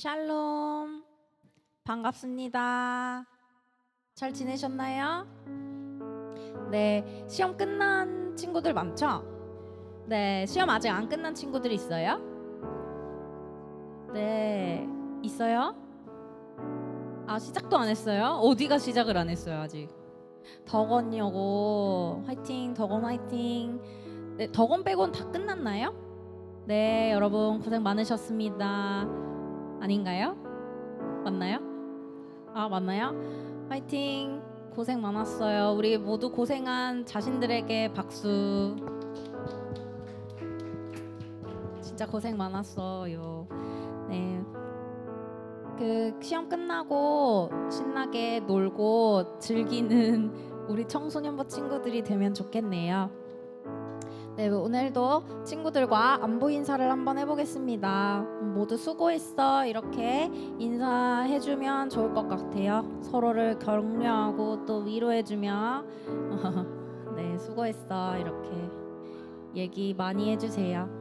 샬롬, 반갑습니다. 잘 지내셨나요? 네, 시험 끝난 친구들 많죠? 네, 시험 아직 안 끝난 친구들 있어요? 네, 있어요? 아, 시작도 안 했어요? 어디가 시작을 안 했어요, 아직? 덕원여고 화이팅, 덕원 화이팅. 네, 덕원 빼곤 다 끝났나요? 네, 여러분 고생 많으셨습니다. 아닌가요? 맞나요? 아, 맞나요? 화이팅! 고생 많았어요. 우리 모두 고생한 자신들에게 박수. 진짜 고생 많았어요. 네. 그 시험 끝나고 신나게 놀고 즐기는 우리 청소년부 친구들이 되면 좋겠네요. 네, 오늘도 친구들과 안부 인사를 한번 해보겠습니다. 모두 수고했어 이렇게 인사해주면 좋을 것 같아요. 서로를 격려하고 또 위로해주며 네, 수고했어 이렇게 얘기 많이 해주세요.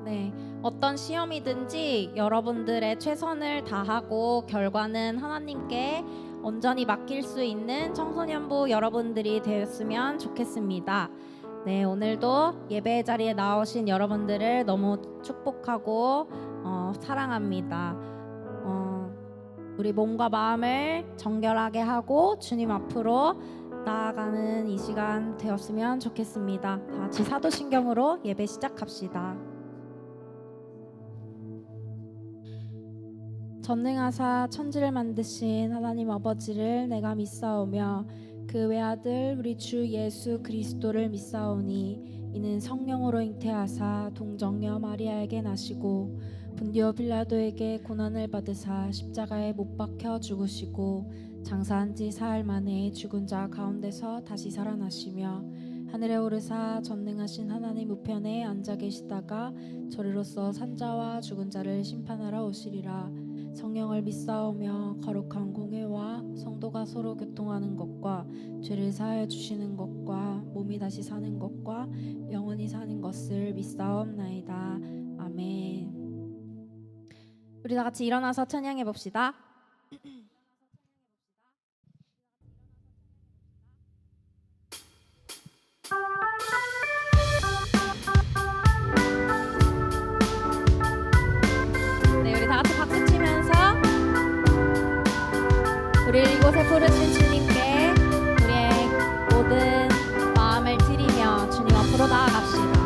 네, 어떤 시험이든지 여러분들의 최선을 다하고 결과는 하나님께 온전히 맡길 수 있는 청소년부 여러분들이 되었으면 좋겠습니다. 네, 오늘도 예배 자리에 나오신 여러분들을 너무 축복하고 사랑합니다. 우리 몸과 마음을 정결하게 하고 주님 앞으로 나아가는 이 시간 되었으면 좋겠습니다. 다 같이 사도신경으로 예배 시작합시다. 전능하사 천지를 만드신 하나님 아버지를 내가 믿사오며 그 외아들 우리 주 예수 그리스도를 믿사오니 이는 성령으로 잉태하사 동정녀 마리아에게 나시고 본디오 빌라도에게 고난을 받으사 십자가에 못 박혀 죽으시고 장사한 지 사흘 만에 죽은 자 가운데서 다시 살아나시며 하늘에 오르사 전능하신 하나님 우편에 앉아 계시다가 저리로서 산자와 죽은 자를 심판하러 오시리라. 성령을 믿사오며 거룩한 공회와 성도가 서로 교통하는 것과 죄를 사하여 주시는 것과 몸이 다시 사는 것과 영원히 사는 것을 믿사옵나이다. 아멘. 우리 다 같이 일어나서 찬양해 봅시다. 네, 우리 다 같이 박수 치면서 우리 이곳에 부르신 주님께 우리의 모든 마음을 드리며 주님 앞으로 나아갑시다.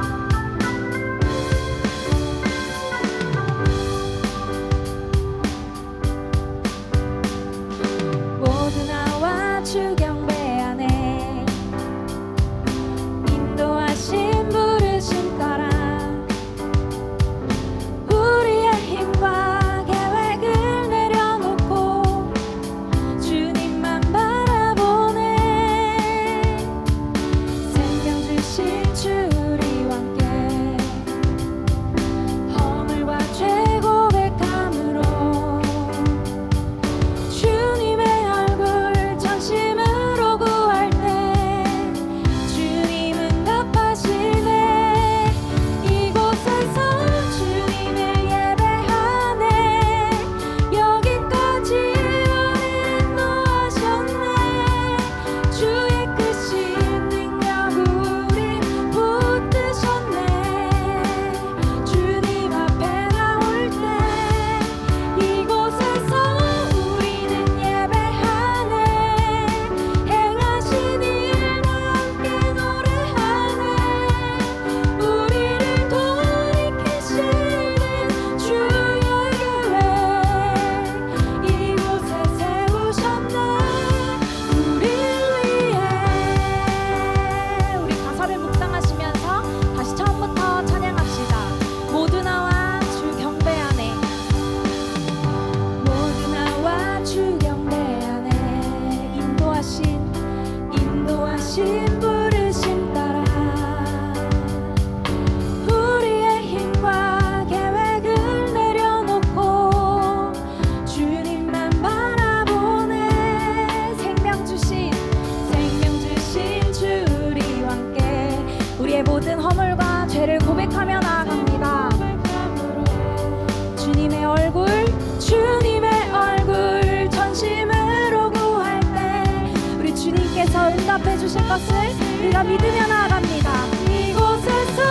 주실 것을 우리가 믿으며 나아갑니다. 이곳에서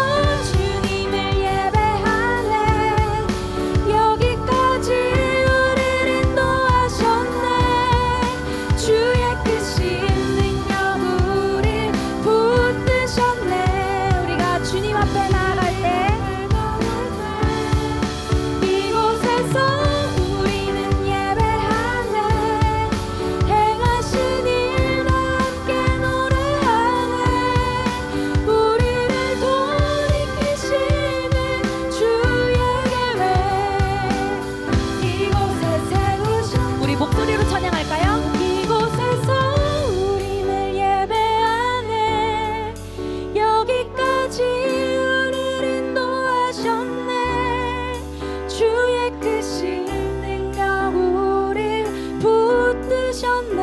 주님을 예배하네. 여기까지 우리를 인도하셨네. 주의 크신 능력 우릴 붙드셨네. 우리가 주님 앞에 나아갈 때 이곳에서 우리는 예배하네. 행하신 일과 함께 노래하네. 우리를 돌이키시는 주의 계획 이곳에 세우신 우리 목소리로 찬양할까요? 이곳에서 우리를 예배하네. 여기까지 우리를 인도하셨네. 주의 크신 능력 우릴 붙드셨네.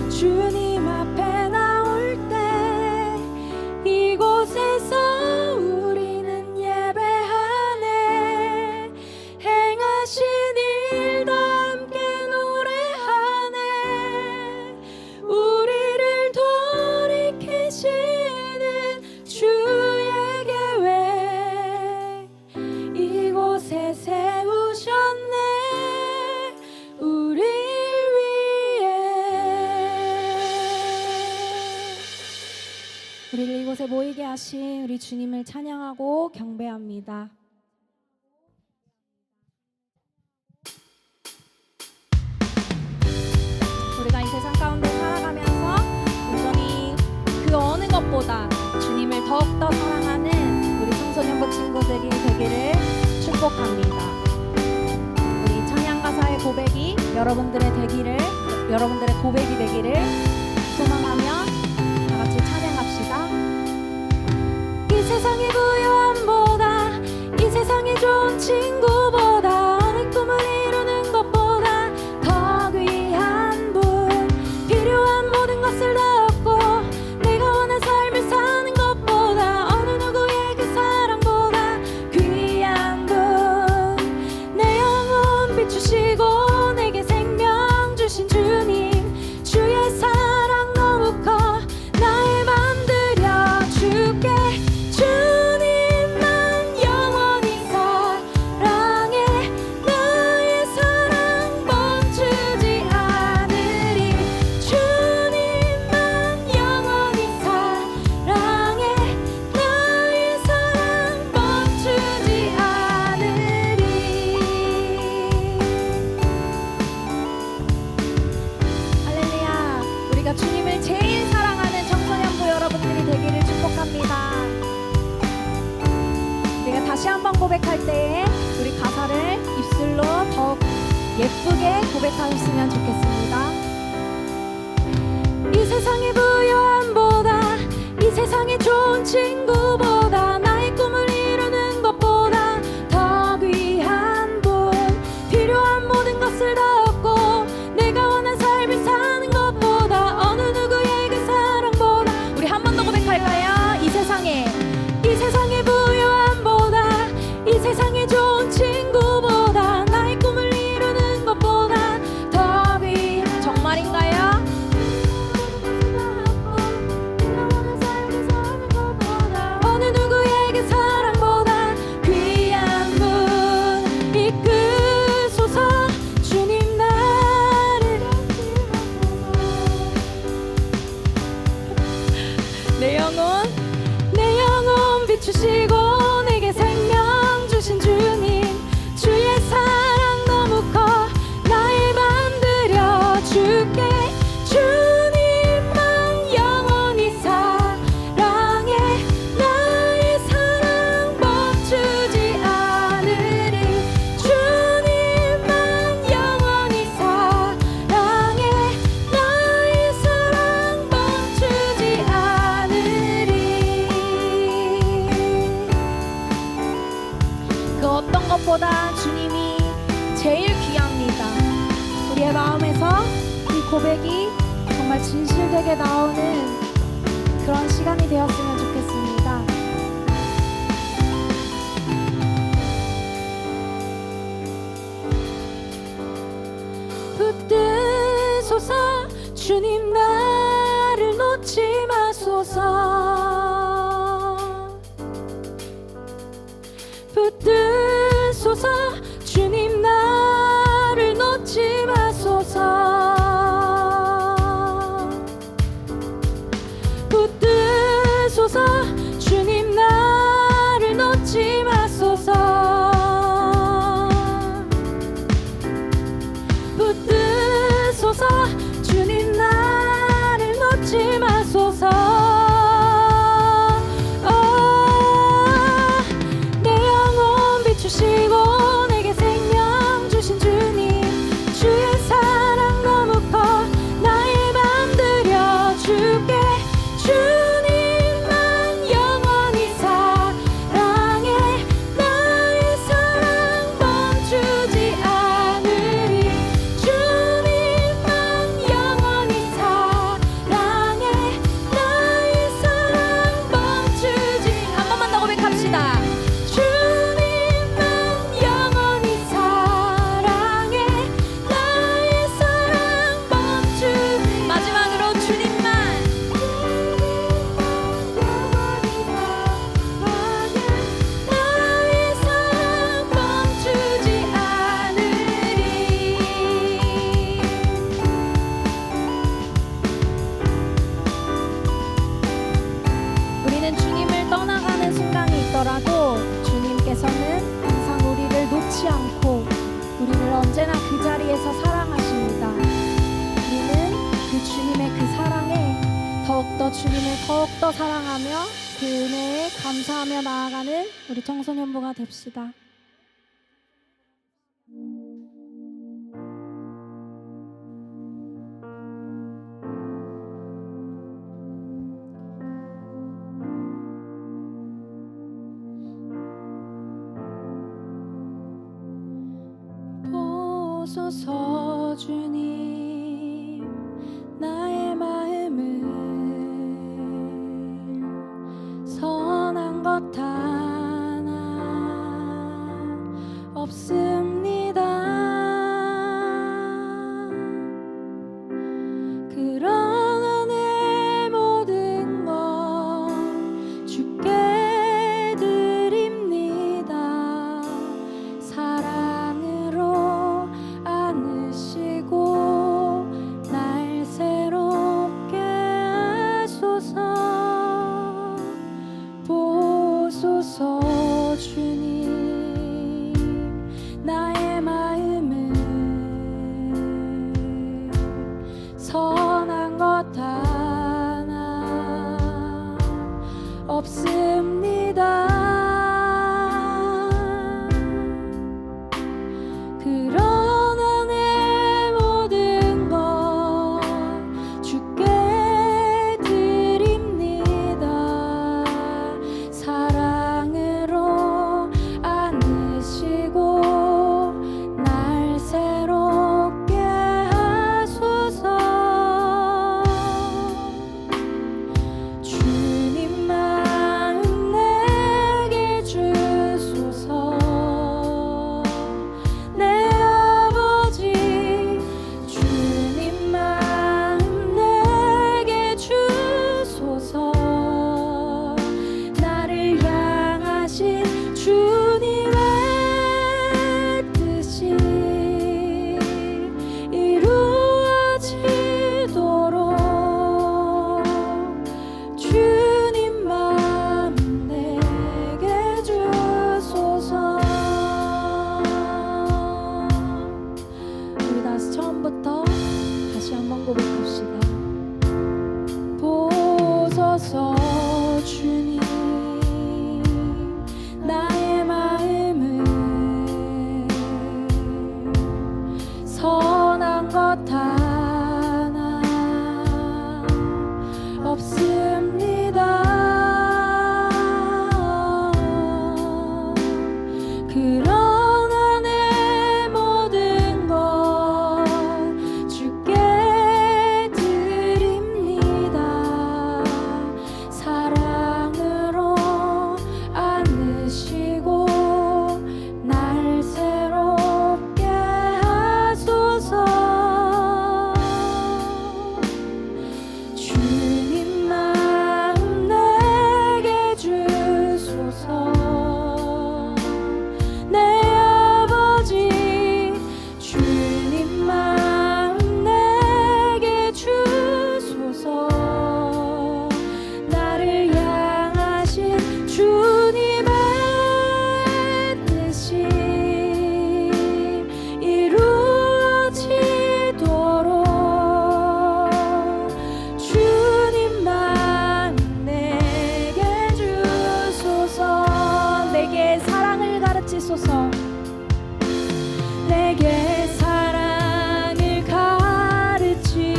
주님 앞에 나올 때 이곳에서 우리는 예배하네. 행하신 일과 함께 노래하네. 우리를 돌이키시는 주의 계획 이곳에 세우셨네. 우릴 위해 우리를 이곳에 모이게 하신 우리 주님을 찬양하고 경배합니다. 우리가 이 세상 가운데 살아가면서 온전히 그 어느 것보다 주님을 더욱더 사랑하는 우리 청소년부 친구들이 되기를 축복합니다. 우리 찬양 가사의 고백이 여러분들의 고백이 되기를 소망하며 다 같이 찬양합시다. 이 세상의 부유함보다 이 세상의 좋은 친구보다 어느 꿈을 이루는 것보다 더 귀한 분 필요한 모든 것을 다 얻고 내가 원한 삶을 사는 것보다 어느 누구의 그 사랑보다 귀한 분 내 영혼 비추시고 내게 생명 주신 주님 주의 사랑 너무 커 나의 맘 들여 주께 주님만 영원히 사랑해 나의 사랑 멈추지 않으리 주님만 영원히 사랑해 나의 사랑 멈추지 않으리. 할렐루야. 우리가 주님을 제일 사랑하는 청소년부 여러분들이 되기를 축복합니다. 우리가 다시 한번 고백할 때에 우리 가사를 입술로 더욱 예쁘게 고백하셨으면 좋겠습니다. 이 세상의 부유함보다 이 세상의 좋은 친구보다 나의 꿈을 이루는 것보다 더 귀한 분 필요한 모든 것을 다 얻고 내가 원한 삶을 사는 것보다 어느 누구의 그 사랑보다 우리 한 번 더 고백할까요? 이 세상의 부유함보다 이 세상의 좋은 친구보다 나의 꿈을 이루는 것보다 더 귀한 정말인가요? 어느 누구의 그 사랑보다 귀한 분 이끄소서 주님 나를 내 영혼 비추시고 내게 생명 주신 주님 주의 사랑 너무 커 나의 맘 들여 주께 주님만 영원히 사랑해 나의 사랑 멈추지 않으리 주님만 영원히 사랑해 나의 사랑 멈추지 않으리. 그 어떤 것보다 주님이 제일 귀합니다. 우리의 마음에서 이 고백이 정말 진실되게 나오는 그런 시간이 되었으면 좋겠습니다. 붙드소서 주님 나를 붙드소서. 주님 나를 놓지 마소서. 붙드소서. 주님 나를 놓지 마소서. 붙드소서. 주님 나를 놓지 마소서. 내 영혼 비추시고 내게 생명 주신 주님, 주의 사랑 너무 커 나의 맘 들여줄게. 주님만 영원히 사랑해. 나의 사랑 멈추지 않으리. 주님만 영원히 사랑해. 나의 사랑 멈추지. 한 번만 더 고백합시다. 주님만 영원히 사랑해. 나의 사랑 멈추지. 마지막으로 주님만 영원히 사랑해. 나의 사랑 멈추지 않으리. 우리는 주님을 떠나가는 순간이 있더라도 주님께서는 항상 우리를 놓지 않고 우리를 언제나 그 자리에서 사랑하십니다. 우리는 그 주님의 그 사랑에 더욱더 주님을 더욱더 사랑하며 그 은혜에 감사하며 나아가는 우리 청소년부가 됩시다. 보소서 주님 나의 마음을 선한 것 하나 없습니다. 그러나 내 모든 것 주께 드립니다. 사랑으로 안으시고 날 새롭게 하소서. 보소서 주님 나의 마음을 선한 것 하나 없습니다. 그러나 내 모든 것 주께 드립니다. 사랑으로 안으시고 날 새롭게 하소서. 주님 마음 내게 주소서. 내 아버지 주님 마음 내게 주소서. 나를 향하신 주님의 뜻이 이루어지도록 주님 마음 내게 주소서. 우리 다시 처음부터 다시 한번 고백합시다. 보소서 주님 나의 마음을 선한 것 하나 없습니다. 그러나 내 모든 것 주께 드립니다. 사랑으로 안으시고 날 새롭게 하소서. 주님 마음 내게 주소서. 하소서. 내게 사랑을 가르치소서.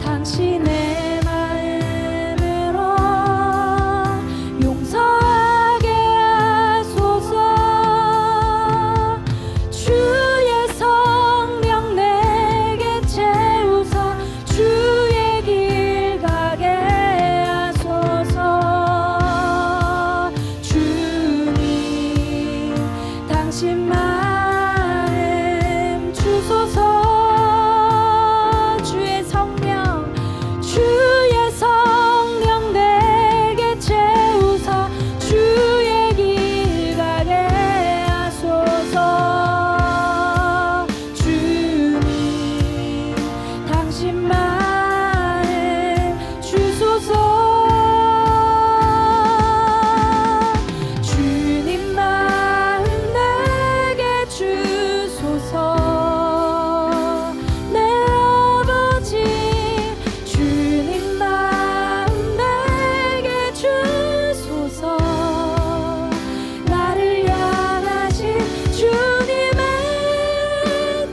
당신의 마음으로 용서하게 하소서. 주의 성령 내게 채우사 주의 길 가게 하소서. 주님 당신 마음 주소서. 주의 성령 내게 채우사 주의 길 가게 하소서. 주님 당신 마음 주소서. 주님 마음 내게 주소서. 내 아버지 주님 마음 내게 주소서. 나를 향하신 주님의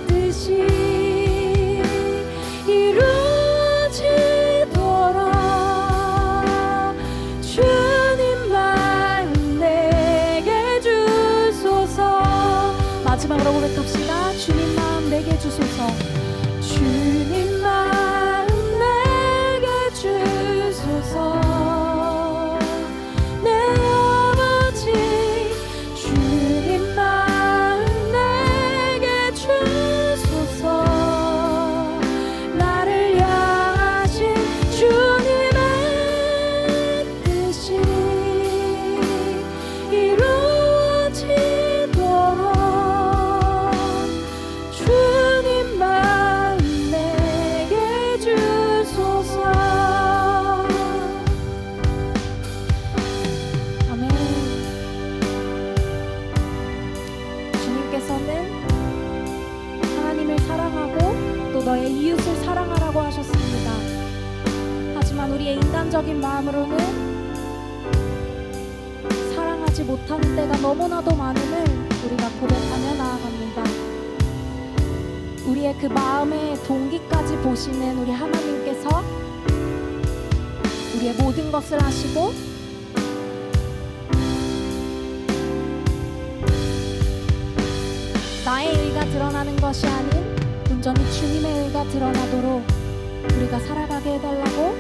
뜻이 이루어지도록 주님 마음 내게 주소서. 마지막으로 고백합시다. 주님 마음 내게 주소서. 주님 마음 내게 주소서. 내 아버지 주님 마음 내게 주소서. 나를 향하신 주님의 뜻이 이루어지도록 주님 마음 내게 주소서. 아멘. 주님께서는 하나님을 사랑하고 또 너의 이웃을 사랑하라고 하셨습니다. 하지만 우리의 인간적인 마음으로는 사랑하지 못하는 때가 너무나도 많음을 우리가 고백하며 나아갑니다. 우리의 그 마음의 동기까지 보시는 우리 하나님께서 우리의 모든 것을 하시고 나의 의가 드러나는 것이 아닌 온전히 주님의 의가 드러나도록 우리가 살아가게 해달라고,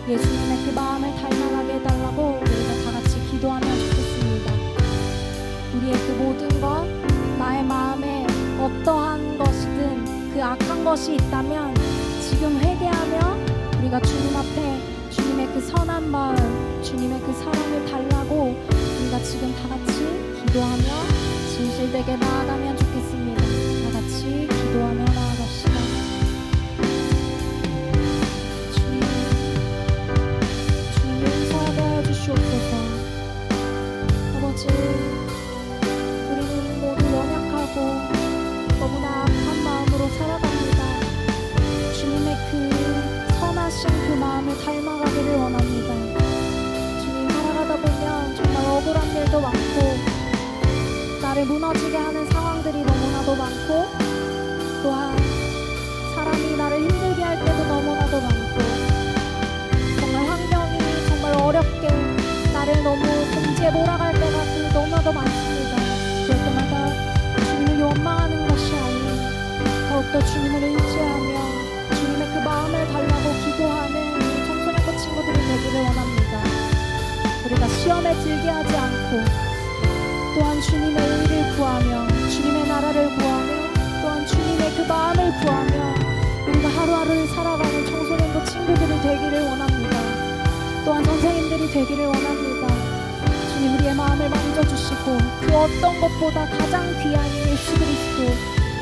예수님의 그 마음을 닮아가게 해달라고 우리가 다 같이 기도하면 좋겠습니다. 우리의 그 모든 것, 나의 마음에 어떠한 것이든 그 악한 것이 있다면 지금 회개하며 우리가 주님 앞에 주님의 그 선한 마음, 주님의 그 사랑을 달라고 우리가 지금 다 같이 기도하며 진실되게 나아가면 좋겠습니다. 다 같이 기도하며 나아갑시다. 주님 용서하게 해주시옵소서. 아버지, 우리는 모두 연약하고 너무나 악한 마음으로 살아갑니다. 주님의 그 선하신 그 마음을 닮아가기를 원합니다. 주님, 살아가다 보면 정말 억울한 일도 많고 나를 무너지게 하는 상황들이 너무나도 많고, 또한 사람이 나를 힘들게 할 때도 너무나도 많고, 정말 환경이 정말 어렵게 나를 너무 공지에 몰아갈 때가 너무나도 많습니다. 그럴 때마다 주님을 원망하는 것이 아닌 더욱더 주님을 의지하며 주님의 그 마음을 달라고 기도하는 청소년부 친구들이 되기를 원합니다. 우리가 시험에 들게 하지 않고 또한 주님의 의를 구하며 주님의 나라를 구하며 또한 주님의 그 마음을 구하며 우리가 하루하루를 살아가는 청소년부 친구들이 되기를 원합니다. 또한 선생님들이 되기를 원합니다. 주님, 우리의 마음을 만져주시고 그 어떤 것보다 가장 귀한 예수 그리스도,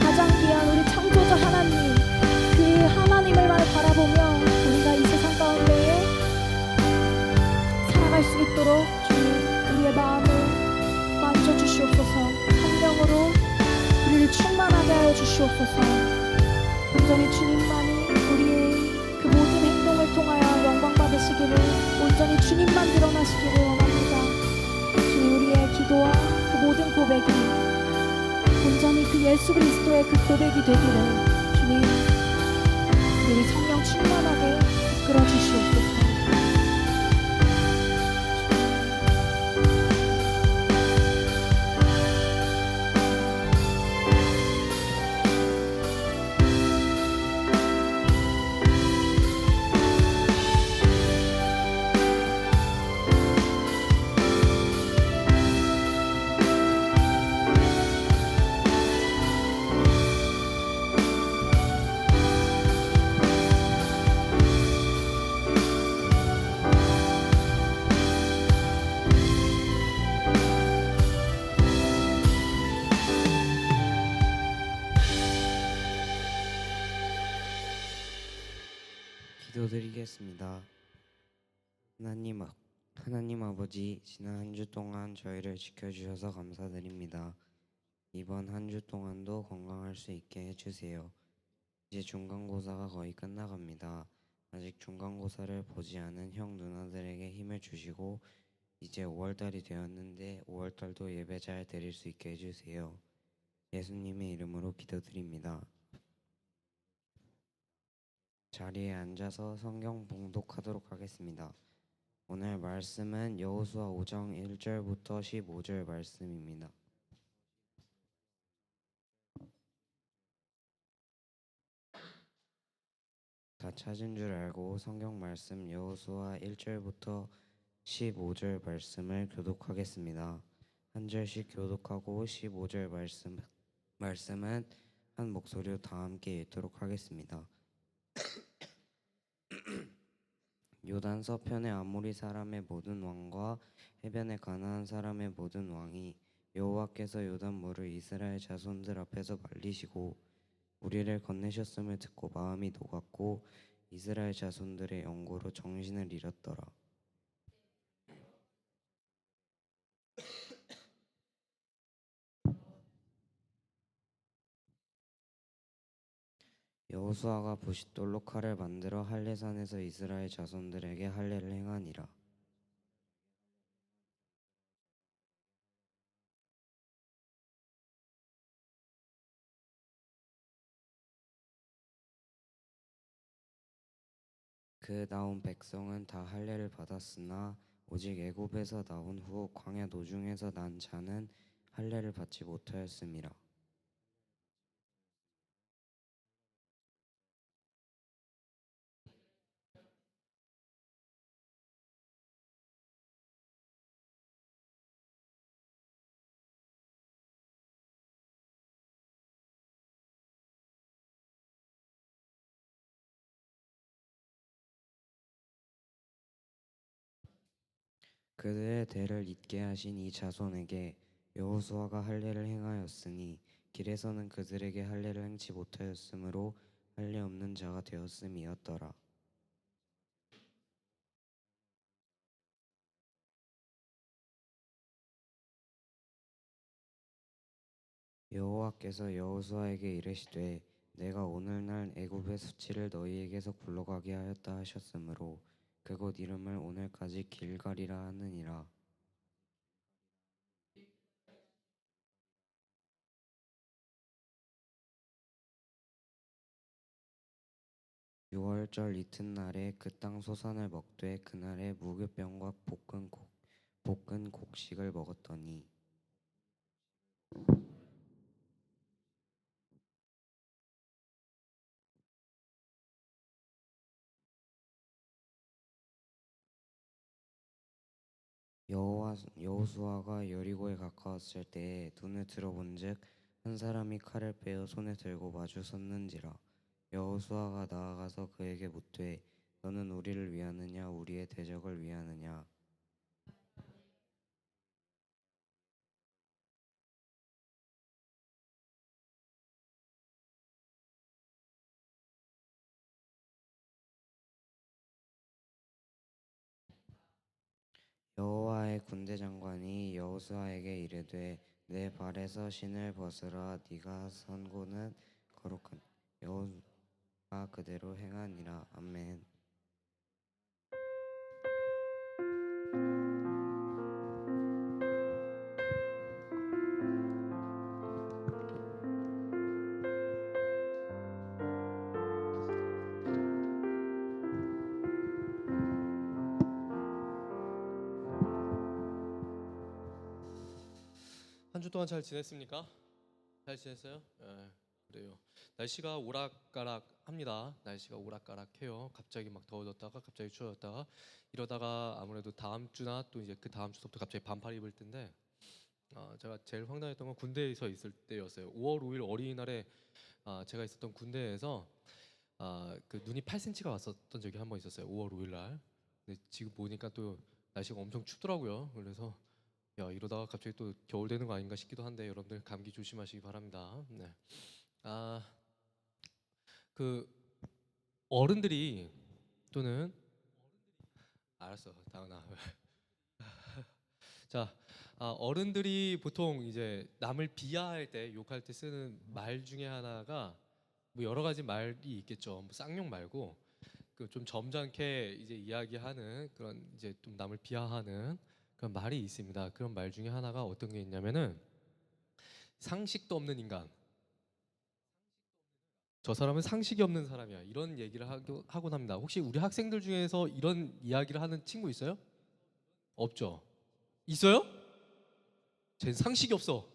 가장 귀한 우리 창조주 하나님, 그 하나님을만 바라보며 우리가 이 세상 가운데에 살아갈 수 있도록 주님, 우리의 마음을 만져주시옵소서. 성령으로 우리를 충만하게 하여 주시옵소서. 온전히 주님만이 우리의 그 모든 행동을 통하여 영광 받으시기를, 온전히 주님만 드러나시기를 예수 그리스도의 그 고백이 되기를 주님 우리 성령 충만하게 이끌어 주시옵소서. 기도드리겠습니다. 하나님 아버지, 지난 한 주 동안 저희를 지켜주셔서 감사드립니다. 이번 한 주 동안도 건강할 수 있게 해주세요. 이제 중간고사가 거의 끝나갑니다. 아직 중간고사를 보지 않은 형 누나들에게 힘을 주시고 이제 5월달이 되었는데 5월달도 예배 잘 드릴 수 있게 해주세요. 예수님의 이름으로 기도드립니다. 자리에 앉아서 성경 봉독하도록 하겠습니다. 오늘 말씀은 여호수아 5장 1절부터 15절 말씀입니다. 다 찾은 줄 알고 성경 말씀 여호수아 1절부터 15절 말씀을 교독하겠습니다. 한 절씩 교독하고 15절 말씀은 한 목소리로 다 함께 읽도록 하겠습니다. 요단 서편의 아모리 사람의 모든 왕과 해변의 가나안 사람의 모든 왕이 여호와께서 요단 물을 이스라엘 자손들 앞에서 말리시고 우리를 건네셨음을 듣고 마음이 녹았고 이스라엘 자손들의 영고로 정신을 잃었더라. 여호수아가 부싯돌로 칼을 만들어 할례산에서 이스라엘 자손들에게 할례를 행하니라. 그 나온 백성은 다 할례를 받았으나 오직 애굽에서 나온 후 광야 노중에서 난 자는 할례를 받지 못하였음이라. 그들의 대를 잇게 하신 이 자손에게 여호수아가 할례를 행하였으니 길에서는 그들에게 할례를 행치 못하였으므로 할례 없는 자가 되었음이었더라. 여호와께서 여호수아에게 이르시되 내가 오늘날 애굽의 수치를 너희에게서 굴러가게 하였다 하셨으므로 그곳 이름을 오늘까지 길갈이라 하느니라. 유월절 이튿날에 그 땅 소산을 먹되 그날에 무교병과 볶은 곡식을 먹었더니 여호수아가 여리고에 가까웠을 때에 눈을 들어본즉 한 사람이 칼을 빼어 손에 들고 마주 섰는지라. 여호수아가 나아가서 그에게 묻되 너는 우리를 위하느냐 우리의 대적을 위하느냐. 여호와의 군대 장관이 여호수아에게 이르되 내 발에서 신을 벗으라. 네가 선 곳은 거룩한. 여호수아가 그대로 행하니라. 아멘. 한 주 동안 잘 지냈습니까? 잘 지냈어요? 그래요. 날씨가 오락가락합니다. 날씨가 오락가락해요. 갑자기 막 더워졌다가 갑자기 추워졌다가 이러다가 아무래도 다음 주나 또 이제 그 다음 주부터 갑자기 반팔 입을 텐데 제가 제일 황당했던 건 군대에서 있을 때였어요. 5월 5일 어린이날에 제가 있었던 군대에서 그 눈이 8cm가 왔었던 적이 한 번 있었어요. 5월 5일 날. 근데 지금 보니까 또 날씨가 엄청 춥더라고요. 그래서 야, 이러다가 갑자기 또 겨울 되는 거 아닌가 싶기도 한데 여러분들 감기 조심하시기 바랍니다. 네. 그 어른들이 또는 알았어, 다은아. 자, 어른들이 보통 이제 남을 비하할 때, 욕할 때 쓰는 말 중에 하나가 뭐 여러 가지 말이 있겠죠. 뭐 쌍욕 말고 그 좀 점잖게 이제 이야기하는 그런 이제 좀 남을 비하하는 그런 말이 있습니다. 그런 말 중에 하나가 어떤 게 있냐면은 상식도 없는 인간. 저 사람은 상식이 없는 사람이야. 이런 얘기를 하곤 합니다. 혹시 우리 학생들 중에서 이런 이야기를 하는 친구 있어요? 없죠. 있어요? 쟨 상식이 없어.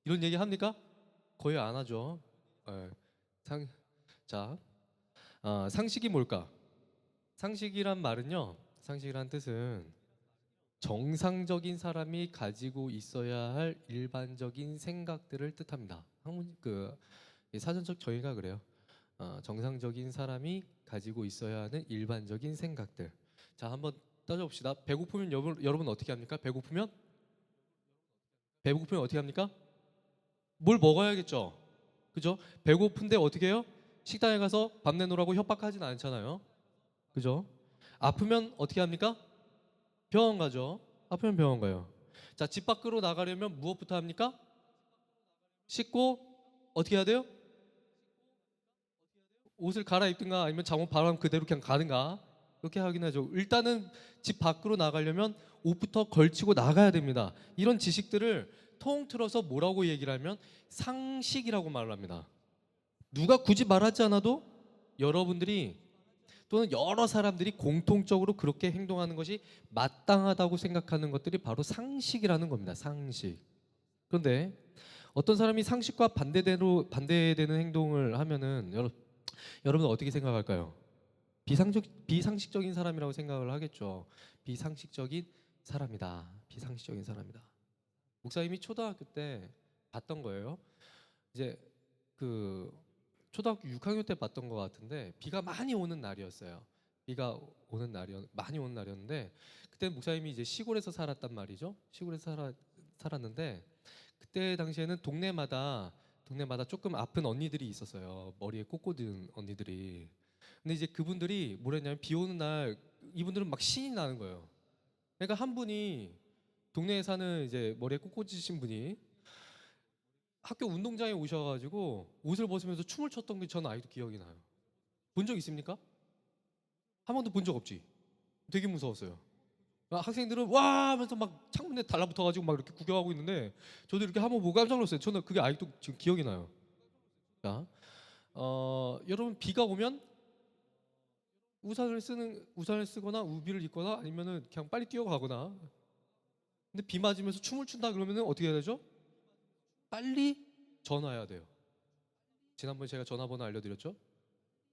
이런 얘기 합니까? 거의 안 하죠. 예. 상, 자, 상식이 뭘까? 상식이란 말은요. 상식이란 뜻은 정상적인 사람이 가지고 있어야 할 일반적인 생각들을 뜻합니다. 사전적 정의가 그래요. 정상적인 사람이 가지고 있어야 하는 일반적인 생각들. 자, 한번 따져봅시다. 배고프면 여러분 어떻게 합니까? 배고프면 어떻게 합니까? 뭘 먹어야겠죠. 그죠? 배고픈데 어떻게 해요? 식당에 가서 밥 내놓으라고 협박하진 않잖아요. 그죠? 아프면 어떻게 합니까? 병원 가죠. 아프면 병원 가요. 자, 집 밖으로 나가려면 무엇부터 합니까? 씻고 어떻게 해야 돼요? 옷을 갈아입든가 아니면 잠옷 바람 그대로 그냥 가든가 그렇게 하긴 하죠. 일단은 집 밖으로 나가려면 옷부터 걸치고 나가야 됩니다. 이런 지식들을 통틀어서 뭐라고 얘기를 하면 상식이라고 말을 합니다. 누가 굳이 말하지 않아도 여러분들이 또는 여러 사람들이 공통적으로 그렇게 행동하는 것이 마땅하다고 생각하는 것들이 바로 상식이라는 겁니다. 상식. 그런데 어떤 사람이 상식과 반대되는 행동을 하면은 여러분 어떻게 생각할까요? 비상식적인 사람이라고 생각을 하겠죠. 비상식적인 사람이다. 비상식적인 사람이다. 목사님이 초등학교 때 봤던 거예요. 이제 그 초등학교 6학년 때 봤던 것 같은데 비가 많이 오는 날이었어요. 많이 오는 날이었는데 그때 목사님이 이제 시골에서 살았단 말이죠. 살았는데 그때 당시에는 동네마다 조금 아픈 언니들이 있었어요. 머리에 꽂은 언니들이. 근데 이제 그분들이 뭐랬냐면 비 오는 날 이분들은 막 신이 나는 거예요. 그러니까 한 분이 동네에 사는 이제 머리에 꽂으신 분이 학교 운동장에 오셔가지고 옷을 벗으면서 춤을 췄던 게 저는 아직도 기억이 나요. 본 적 있습니까? 한 번도 본 적 없지. 되게 무서웠어요. 학생들은 와 하면서 막 창문에 달라붙어가지고 막 이렇게 구경하고 있는데 저도 이렇게 한번 보고 깜짝 놀랐어요. 저는 그게 아직도 지금 기억이 나요. 자, 여러분 비가 오면 우산을 쓰거나 우비를 입거나 아니면은 그냥 빨리 뛰어가거나. 근데 비 맞으면서 춤을 춘다 그러면은 어떻게 해야 되죠? 빨리 전화해야 돼요. 지난번에 제가 전화번호 알려드렸죠?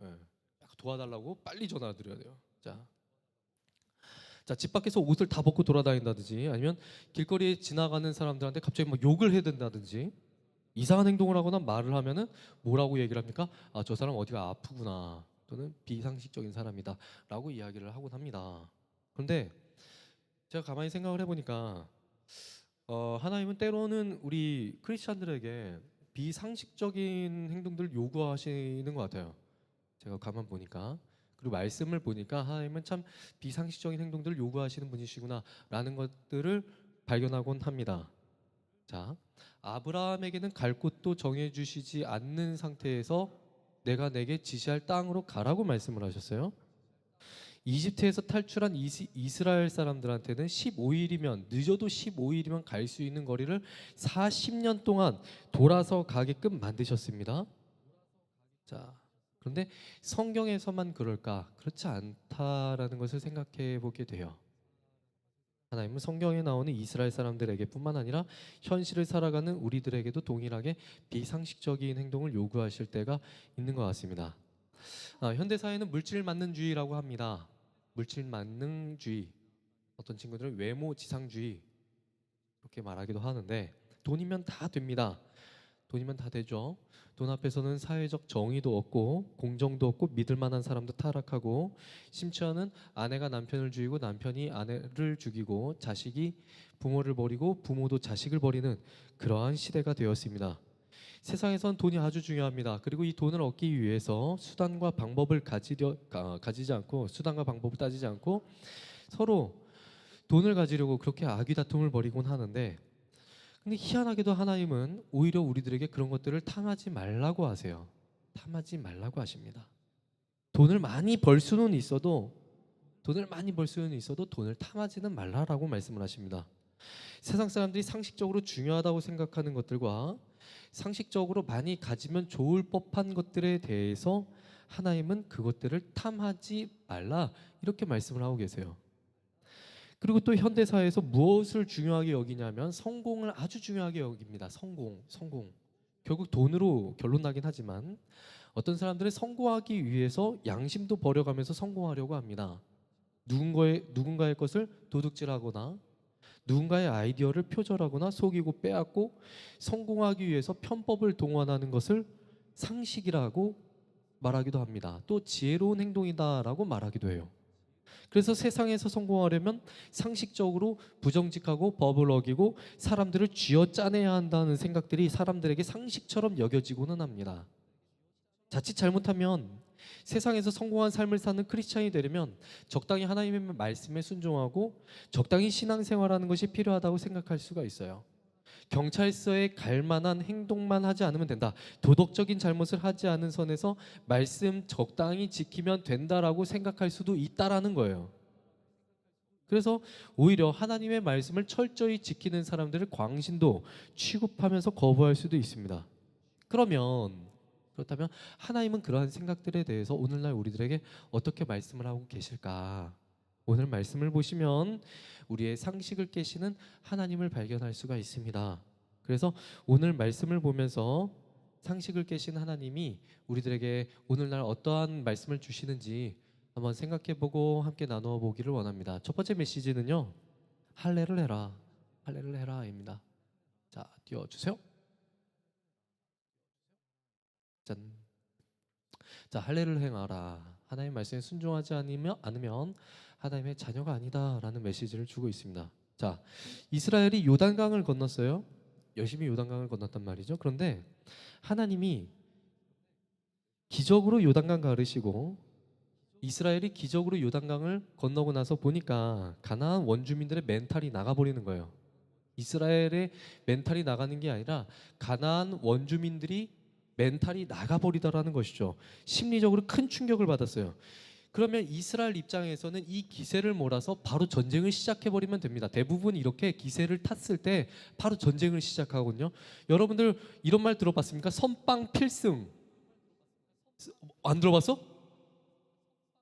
예. 약간 도와달라고 빨리 전화드려야 돼요. 자, 집 밖에서 옷을 다 벗고 돌아다닌다든지 아니면 길거리에 지나가는 사람들한테 갑자기 막 욕을 해야 된다든지 이상한 행동을 하거나 말을 하면은 뭐라고 얘기를 합니까? 저 사람 어디가 아프구나 또는 비상식적인 사람이다 라고 이야기를 하곤 합니다. 그런데 제가 가만히 생각을 해보니까 하나님은 때로는 우리 크리스찬들에게 비상식적인 행동들을 요구하시는 것 같아요. 제가 가만 보니까 그리고 말씀을 보니까 하나님은 참 비상식적인 행동들을 요구하시는 분이시구나라는 것들을 발견하곤 합니다. 자, 아브라함에게는 갈 곳도 정해주시지 않는 상태에서 내가 내게 지시할 땅으로 가라고 말씀을 하셨어요. 이집트에서 탈출한 이스라엘 사람들한테는 15일이면 늦어도 15일이면 갈 수 있는 거리를 40년 동안 돌아서 가게끔 만드셨습니다. 자, 그런데 성경에서만 그럴까? 그렇지 않다라는 것을 생각해 보게 돼요. 하나님은 성경에 나오는 이스라엘 사람들에게뿐만 아니라 현실을 살아가는 우리들에게도 동일하게 비상식적인 행동을 요구하실 때가 있는 것 같습니다. 현대 사회는 물질 만능주의라고 합니다. 물질 만능주의. 어떤 친구들은 외모 지상주의 이렇게 말하기도 하는데, 돈이면 다 됩니다. 돈이면 다 되죠. 돈 앞에서는 사회적 정의도 없고 공정도 없고 믿을 만한 사람도 타락하고, 심지어는 아내가 남편을 죽이고 남편이 아내를 죽이고 자식이 부모를 버리고 부모도 자식을 버리는 그러한 시대가 되었습니다. 세상에선 돈이 아주 중요합니다. 그리고 이 돈을 얻기 위해서 수단과 방법을 가지지 않고, 수단과 방법을 따지지 않고 서로 돈을 가지려고 그렇게 아귀다툼을 벌이곤 하는데, 근데 희한하게도 하나님은 오히려 우리들에게 그런 것들을 탐하지 말라고 하세요. 탐하지 말라고 하십니다. 돈을 많이 벌 수는 있어도 돈을 탐하지는 말라라고 말씀을 하십니다. 세상 사람들이 상식적으로 중요하다고 생각하는 것들과 상식적으로 많이 가지면 좋을 법한 것들에 대해서 하나님은 그것들을 탐하지 말라 이렇게 말씀을 하고 계세요. 그리고 또 현대 사회에서 무엇을 중요하게 여기냐면 성공을 아주 중요하게 여깁니다. 성공. 결국 돈으로 결론 나긴 하지만 어떤 사람들은 성공하기 위해서 양심도 버려가면서 성공하려고 합니다. 누군가의 것을 도둑질하거나 누군가의 아이디어를 표절하거나 속이고 빼앗고 성공하기 위해서 편법을 동원하는 것을 상식이라고 말하기도 합니다. 또 지혜로운 행동이다라고 말하기도 해요. 그래서 세상에서 성공하려면 상식적으로 부정직하고 법을 어기고 사람들을 쥐어짜내야 한다는 생각들이 사람들에게 상식처럼 여겨지고는 합니다. 자칫 잘못하면 세상에서 성공한 삶을 사는 크리스찬이 되려면 적당히 하나님의 말씀에 순종하고 적당히 신앙생활하는 것이 필요하다고 생각할 수가 있어요. 경찰서에 갈 만한 행동만 하지 않으면 된다. 도덕적인 잘못을 하지 않은 선에서 말씀 적당히 지키면 된다라고 생각할 수도 있다라는 거예요. 그래서 오히려 하나님의 말씀을 철저히 지키는 사람들을 광신도 취급하면서 거부할 수도 있습니다. 그렇다면 하나님은 그러한 생각들에 대해서 오늘날 우리들에게 어떻게 말씀을 하고 계실까? 오늘 말씀을 보시면 우리의 상식을 깨시는 하나님을 발견할 수가 있습니다. 그래서 오늘 말씀을 보면서 상식을 깨신 하나님이 우리들에게 오늘날 어떠한 말씀을 주시는지 한번 생각해보고 함께 나누어 보기를 원합니다. 첫 번째 메시지는요, 할례를 해라입니다. 자, 띄워주세요. 짠. 자, 할례를 행하라. 하나님의 말씀에 순종하지 않으면 하나님의 자녀가 아니다라는 메시지를 주고 있습니다. 자, 이스라엘이 요단강을 건넜어요. 열심히 요단강을 건넜단 말이죠. 그런데 하나님이 기적으로 요단강 가르시고 이스라엘이 기적으로 요단강을 건너고 나서 보니까 가나안 원주민들의 멘탈이 나가버리는 거예요. 이스라엘의 멘탈이 나가는 게 아니라 가나안 원주민들이 멘탈이 나가버리다라는 것이죠. 심리적으로 큰 충격을 받았어요. 그러면 이스라엘 입장에서는 이 기세를 몰아서 바로 전쟁을 시작해버리면 됩니다. 대부분 이렇게 기세를 탔을 때 바로 전쟁을 시작하거든요. 여러분들 이런 말 들어봤습니까? 선빵 필승. 안 들어봤어?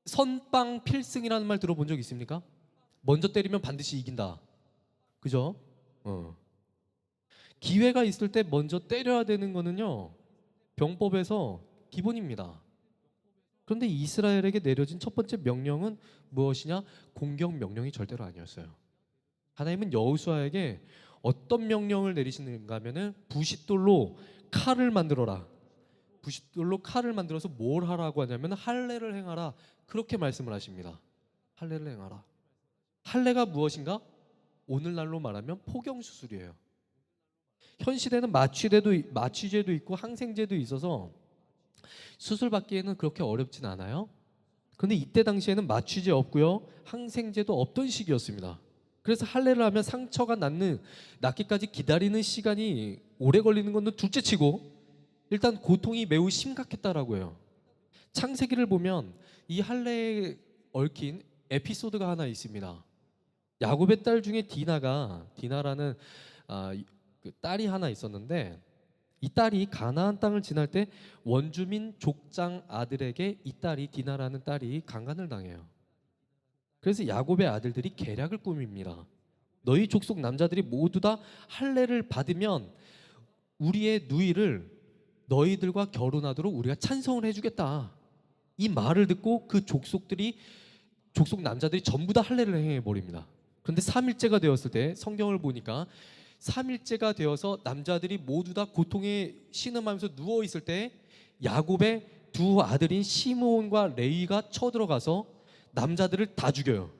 선빵 필승이라는 말 들어본 적 있습니까? 먼저 때리면 반드시 이긴다. 그죠? 기회가 있을 때 먼저 때려야 되는 거는요, 병법에서 기본입니다. 그런데 이스라엘에게 내려진 첫 번째 명령은 무엇이냐? 공격 명령이 절대로 아니었어요. 하나님은 여호수아에게 어떤 명령을 내리시는가 하면은 부싯돌로 칼을 만들어라. 부싯돌로 칼을 만들어서 뭘 하라고 하냐면 할례를 행하라. 그렇게 말씀을 하십니다. 할례를 행하라. 할례가 무엇인가? 오늘날로 말하면 포경수술이에요. 현 시대는 마취제도 있고 항생제도 있어서 수술 받기에는 그렇게 어렵진 않아요. 그런데 이때 당시에는 마취제 없고요, 항생제도 없던 시기였습니다. 그래서 할례를 하면 상처가 낫기까지 기다리는 시간이 오래 걸리는 건 둘째치고 일단 고통이 매우 심각했다라고 해요. 창세기를 보면 이 할례에 얽힌 에피소드가 하나 있습니다. 야곱의 딸 중에 디나라는 그 딸이 하나 있었는데, 이 딸이 가나안 땅을 지날 때 원주민 족장 아들에게 이 딸이, 디나라는 딸이 강간을 당해요. 그래서 야곱의 아들들이 계략을 꾸밉니다. 너희 족속 남자들이 모두 다 할례를 받으면 우리의 누이를 너희들과 결혼하도록 우리가 찬성을 해주겠다. 이 말을 듣고 그 족속 남자들이 전부 다 할례를 행해 버립니다. 그런데 3일째가 되었을 때 성경을 보니까 3일째가 되어서 남자들이 모두 다 고통에 신음하면서 누워 있을 때 야곱의 두 아들인 시므온과 레위가 쳐들어가서 남자들을 다 죽여요.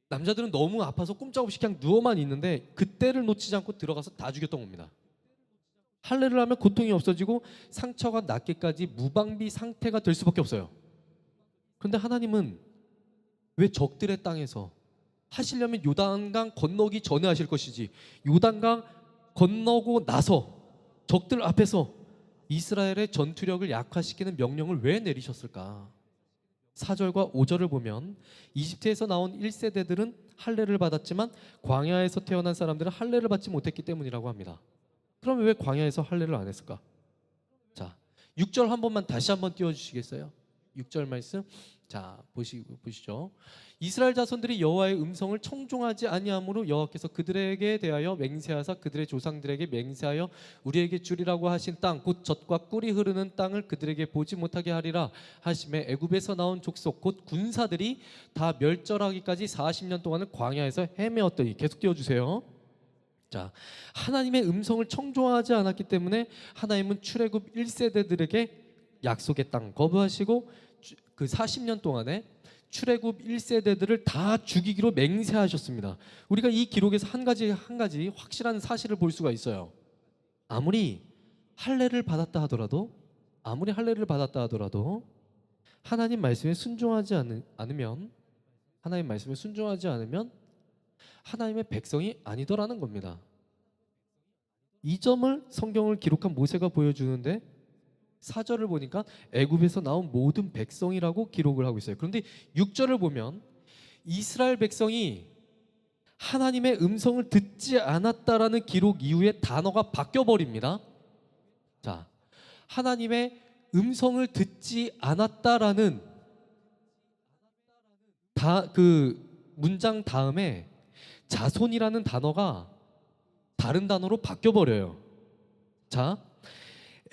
남자들은 너무 아파서 꼼짝없이 그냥 누워만 있는데 그때를 놓치지 않고 들어가서 다 죽였던 겁니다. 할례를 하면 고통이 없어지고 상처가 낫기까지 무방비 상태가 될 수밖에 없어요. 그런데 하나님은 왜 적들의 땅에서 하시려면 요단강 건너기 전에 하실 것이지 요단강 건너고 나서 적들 앞에서 이스라엘의 전투력을 약화시키는 명령을 왜 내리셨을까? 4절과 5절을 보면 이집트에서 나온 1세대들은 할례를 받았지만 광야에서 태어난 사람들은 할례를 받지 못했기 때문이라고 합니다. 그럼 왜 광야에서 할례를 안 했을까? 자, 6절 한 번만 다시 한번 띄워주시겠어요? 6절 말씀. 자, 보시죠. 이스라엘 자손들이 여호와의 음성을 청종하지 아니함으로 여호와께서 그들에게 대하여 맹세하사 그들의 조상들에게 맹세하여 우리에게 주리라고 하신 땅 곧 젖과 꿀이 흐르는 땅을 그들에게 보지 못하게 하리라 하심에 애굽에서 나온 족속 곧 군사들이 다 멸절하기까지 40년 동안을 광야에서 헤매었더니 계속 띄워주세요. 자, 하나님의 음성을 청종하지 않았기 때문에 하나님은 출애굽 1세대들에게 약속의 땅 거부하시고 그 40년 동안에 출애굽 1세대들을 다 죽이기로 맹세하셨습니다. 우리가 이 기록에서 한 가지 확실한 사실을 볼 수가 있어요. 아무리 할례를 받았다 하더라도 하나님 말씀에 순종하지 않으면 하나님의 백성이 아니더라는 겁니다. 이 점을 성경을 기록한 모세가 보여주는데 4절을 보니까 애굽에서 나온 모든 백성이라고 기록을 하고 있어요. 그런데 6절을 보면 이스라엘 백성이 하나님의 음성을 듣지 않았다라는 기록 이후에 단어가 바뀌어 버립니다. 자, 하나님의 음성을 듣지 않았다라는 그 문장 다음에 자손이라는 단어가 다른 단어로 바뀌어 버려요. 자,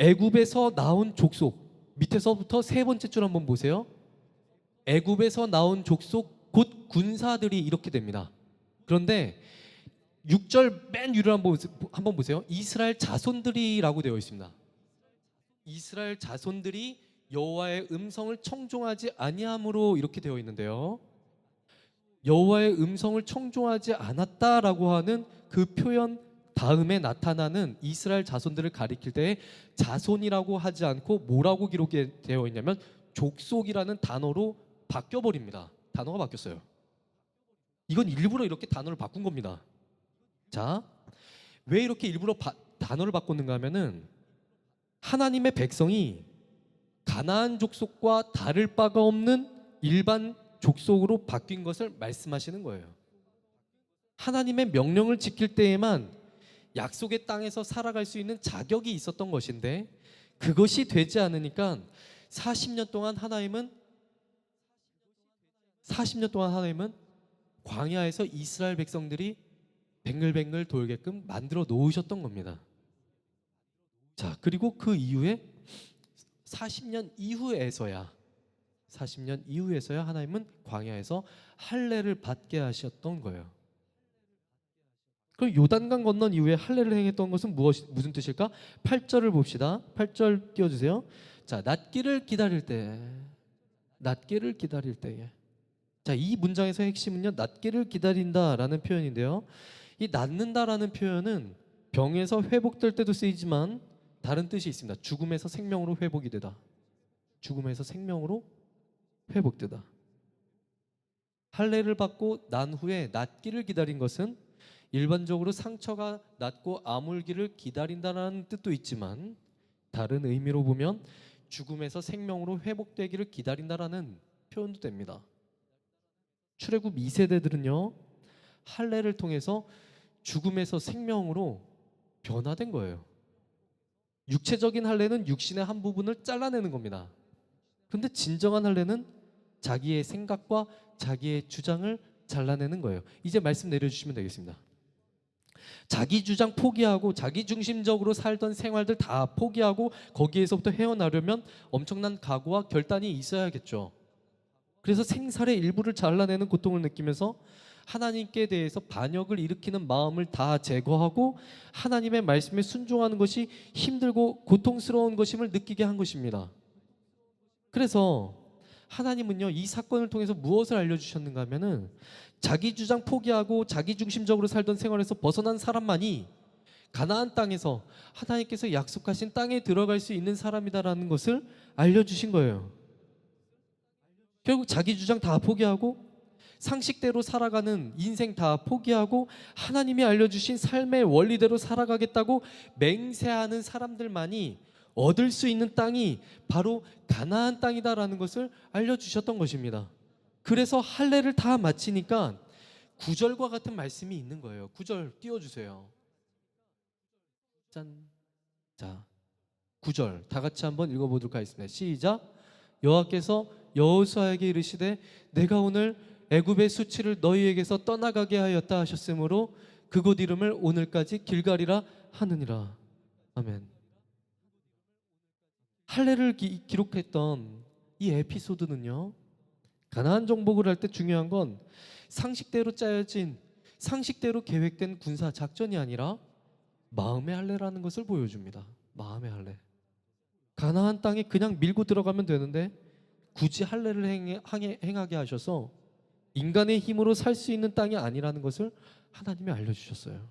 애굽에서 나온 족속 밑에서부터 세 번째 줄 한번 보세요. 애굽에서 나온 족속 곧 군사들이 이렇게 됩니다. 그런데 6절 맨 위를 한번 보세요. 이스라엘 자손들이라고 되어 있습니다. 이스라엘 자손들이 여호와의 음성을 청종하지 아니함으로 이렇게 되어 있는데요. 여호와의 음성을 청종하지 않았다라고 하는 그 표현 다음에 나타나는 이스라엘 자손들을 가리킬 때 자손이라고 하지 않고 뭐라고 기록되어 있냐면 족속이라는 단어로 바뀌어 버립니다. 단어가 바뀌었어요. 이건 일부러 이렇게 단어를 바꾼 겁니다. 자, 왜 이렇게 일부러 단어를 바꿨는가 하면은 하나님의 백성이 가나안 족속과 다를 바가 없는 일반 족속으로 바뀐 것을 말씀하시는 거예요. 하나님의 명령을 지킬 때에만 약속의 땅에서 살아갈 수 있는 자격이 있었던 것인데 그것이 되지 않으니까 40년 동안 하나님은 광야에서 이스라엘 백성들이 뱅글뱅글 돌게끔 만들어 놓으셨던 겁니다. 자, 그리고 그 이후에 40년 이후에서야 하나님은 광야에서 할례를 받게 하셨던 거예요. 그럼 요단강 건넌 이후에 할례를 행했던 것은 무슨 뜻일까? 8절을 봅시다. 8절 띄워주세요. 자, 낫기를 기다릴 때에. 자, 이 문장에서 핵심은요, 낫기를 기다린다라는 표현인데요. 이 낫는다라는 표현은 병에서 회복될 때도 쓰이지만 다른 뜻이 있습니다. 죽음에서 생명으로 회복이 되다. 할례를 받고 난 후에 낫기를 기다린 것은 일반적으로 상처가 낫고 아물기를 기다린다는 뜻도 있지만 다른 의미로 보면 죽음에서 생명으로 회복되기를 기다린다라는 표현도 됩니다. 출애굽 2세대들은요 할례를 통해서 죽음에서 생명으로 변화된 거예요. 육체적인 할례는 육신의 한 부분을 잘라내는 겁니다. 그런데 진정한 할례는 자기의 생각과 자기의 주장을 잘라내는 거예요. 이제 말씀 내려주시면 되겠습니다. 자기 주장 포기하고 자기 중심적으로 살던 생활들 다 포기하고 거기에서부터 헤어나려면 엄청난 각오와 결단이 있어야겠죠. 그래서 생살의 일부를 잘라내는 고통을 느끼면서 하나님께 대해서 반역을 일으키는 마음을 다 제거하고 하나님의 말씀에 순종하는 것이 힘들고 고통스러운 것임을 느끼게 한 것입니다. 그래서 하나님은요, 이 사건을 통해서 무엇을 알려주셨는가 하면은 자기 주장 포기하고 자기 중심적으로 살던 생활에서 벗어난 사람만이 가나안 땅에서 하나님께서 약속하신 땅에 들어갈 수 있는 사람이다라는 것을 알려주신 거예요. 결국 자기 주장 다 포기하고 상식대로 살아가는 인생 다 포기하고 하나님이 알려주신 삶의 원리대로 살아가겠다고 맹세하는 사람들만이 얻을 수 있는 땅이 바로 가나안 땅이다라는 것을 알려주셨던 것입니다. 그래서 할례를 다 마치니까 9절과 같은 말씀이 있는 거예요. 9절 띄워주세요. 짠. 자, 9절 다 같이 한번 읽어보도록 하겠습니다. 시작. 여호와께서 여호수아에게 이르시되 내가 오늘 애굽의 수치를 너희에게서 떠나가게 하였다 하셨으므로 그곳 이름을 오늘까지 길갈이라 하느니라. 아멘. 할례를 기록했던 이 에피소드는요, 가나안 정복을 할 때 중요한 건 상식대로 짜여진 상식대로 계획된 군사 작전이 아니라 마음의 할례라는 것을 보여줍니다. 마음의 할례. 가나안 땅에 그냥 밀고 들어가면 되는데 굳이 할례를 행하게 하셔서 인간의 힘으로 살 수 있는 땅이 아니라는 것을 하나님이 알려주셨어요.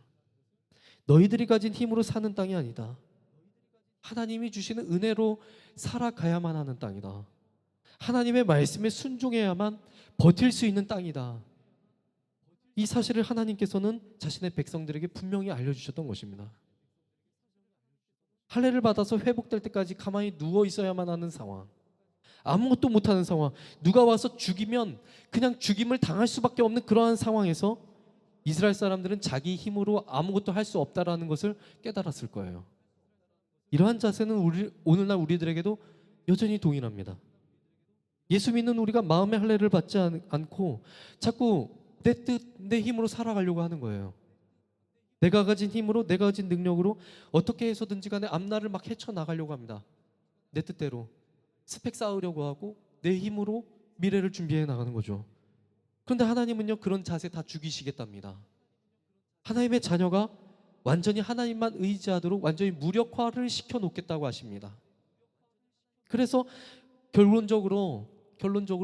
너희들이 가진 힘으로 사는 땅이 아니다. 하나님이 주시는 은혜로 살아가야만 하는 땅이다. 하나님의 말씀에 순종해야만 버틸 수 있는 땅이다. 이 사실을 하나님께서는 자신의 백성들에게 분명히 알려주셨던 것입니다. 할례를 받아서 회복될 때까지 가만히 누워 있어야만 하는 상황, 아무것도 못하는 상황, 누가 와서 죽이면 그냥 죽임을 당할 수밖에 없는 그러한 상황에서 이스라엘 사람들은 자기 힘으로 아무것도 할 수 없다라는 것을 깨달았을 거예요. 이러한 자세는 오늘날 우리들에게도 여전히 동일합니다. 예수 믿는 우리가 마음의 할례를 받지 않고 자꾸 내 뜻, 내 힘으로 살아가려고 하는 거예요. 내가 가진 힘으로, 내가 가진 능력으로 어떻게 해서든지 간에 앞날을 막 헤쳐나가려고 합니다. 내 뜻대로 스펙 쌓으려고 하고 내 힘으로 미래를 준비해 나가는 거죠. 그런데 하나님은요, 그런 자세 다 죽이시겠답니다. 하나님의 자녀가 완전히 하나님만 의지하도록 완전히 무력화를 시켜놓겠다고 하십니다. 그래서 결론적으로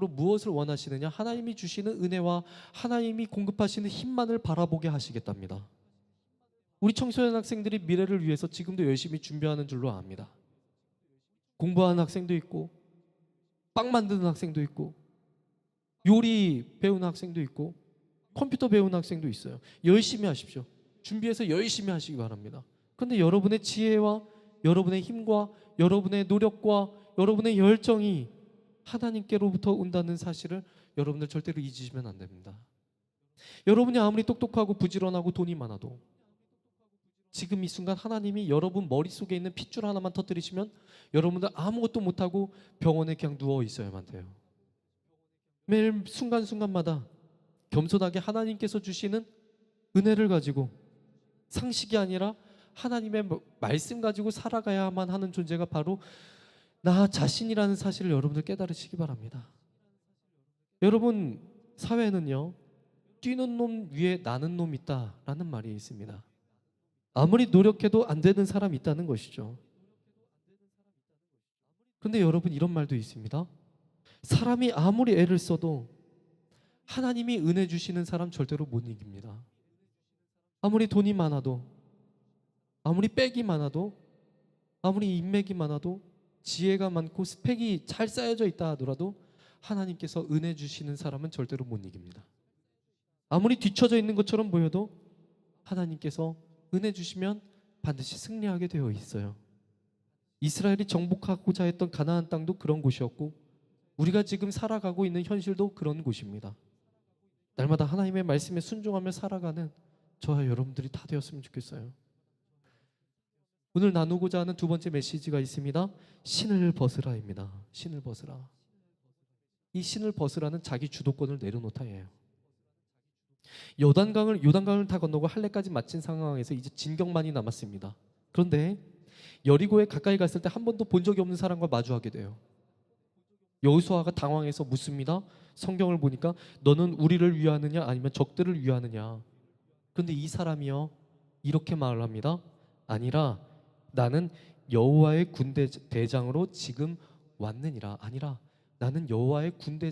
무엇을 원하시느냐? 하나님이 주시는 은혜와 하나님이 공급하시는 힘만을 바라보게 하시겠답니다. 우리 청소년 학생들이 미래를 위해서 지금도 열심히 준비하는 줄로 압니다. 공부하는 학생도 있고 빵 만드는 학생도 있고 요리 배우는 학생도 있고 컴퓨터 배우는 학생도 있어요. 열심히 하십시오. 준비해서 열심히 하시기 바랍니다. 그런데 여러분의 지혜와 여러분의 힘과 여러분의 노력과 여러분의 열정이 하나님께로부터 온다는 사실을 여러분들 절대로 잊으시면 안 됩니다. 여러분이 아무리 똑똑하고 부지런하고 돈이 많아도 지금 이 순간 하나님이 여러분 머릿속에 있는 핏줄 하나만 터뜨리시면 여러분들 아무것도 못하고 병원에 그냥 누워 있어야만 돼요. 매일 순간순간마다 겸손하게 하나님께서 주시는 은혜를 가지고 상식이 아니라 하나님의 말씀 가지고 살아가야만 하는 존재가 바로 나 자신이라는 사실을 여러분들 깨달으시기 바랍니다. 여러분, 사회에는요, 뛰는 놈 위에 나는 놈 있다라는 말이 있습니다. 아무리 노력해도 안 되는 사람이 있다는 것이죠. 그런데 여러분, 이런 말도 있습니다. 사람이 아무리 애를 써도 하나님이 은혜 주시는 사람 절대로 못 이깁니다. 아무리 돈이 많아도, 아무리 백이 많아도, 아무리 인맥이 많아도, 지혜가 많고 스펙이 잘 쌓여져 있다 하더라도 하나님께서 은혜 주시는 사람은 절대로 못 이깁니다. 아무리 뒤처져 있는 것처럼 보여도 하나님께서 은혜 주시면 반드시 승리하게 되어 있어요. 이스라엘이 정복하고자 했던 가나안 땅도 그런 곳이었고 우리가 지금 살아가고 있는 현실도 그런 곳입니다. 날마다 하나님의 말씀에 순종하며 살아가는 저와 여러분들이 다 되었으면 좋겠어요. 오늘 나누고자 하는 두 번째 메시지가 있습니다. 신을 벗으라입니다. 신을 벗으라. 이 신을 벗으라는 자기 주도권을 내려놓다예요. 요단강을 다 건너고 할례까지 마친 상황에서 이제 진경만이 남았습니다. 그런데 여리고에 가까이 갔을 때 한 번도 본 적이 없는 사람과 마주하게 돼요. 여호수아가 당황해서 묻습니다. 성경을 보니까 너는 우리를 위하느냐 아니면 적들을 위하느냐. 그런데 이 사람이요 이렇게 말을 합니다. 아니라 나는 여호와의 군대 대장으로 지금 왔느니라. 아니라 나는 여호와의 군대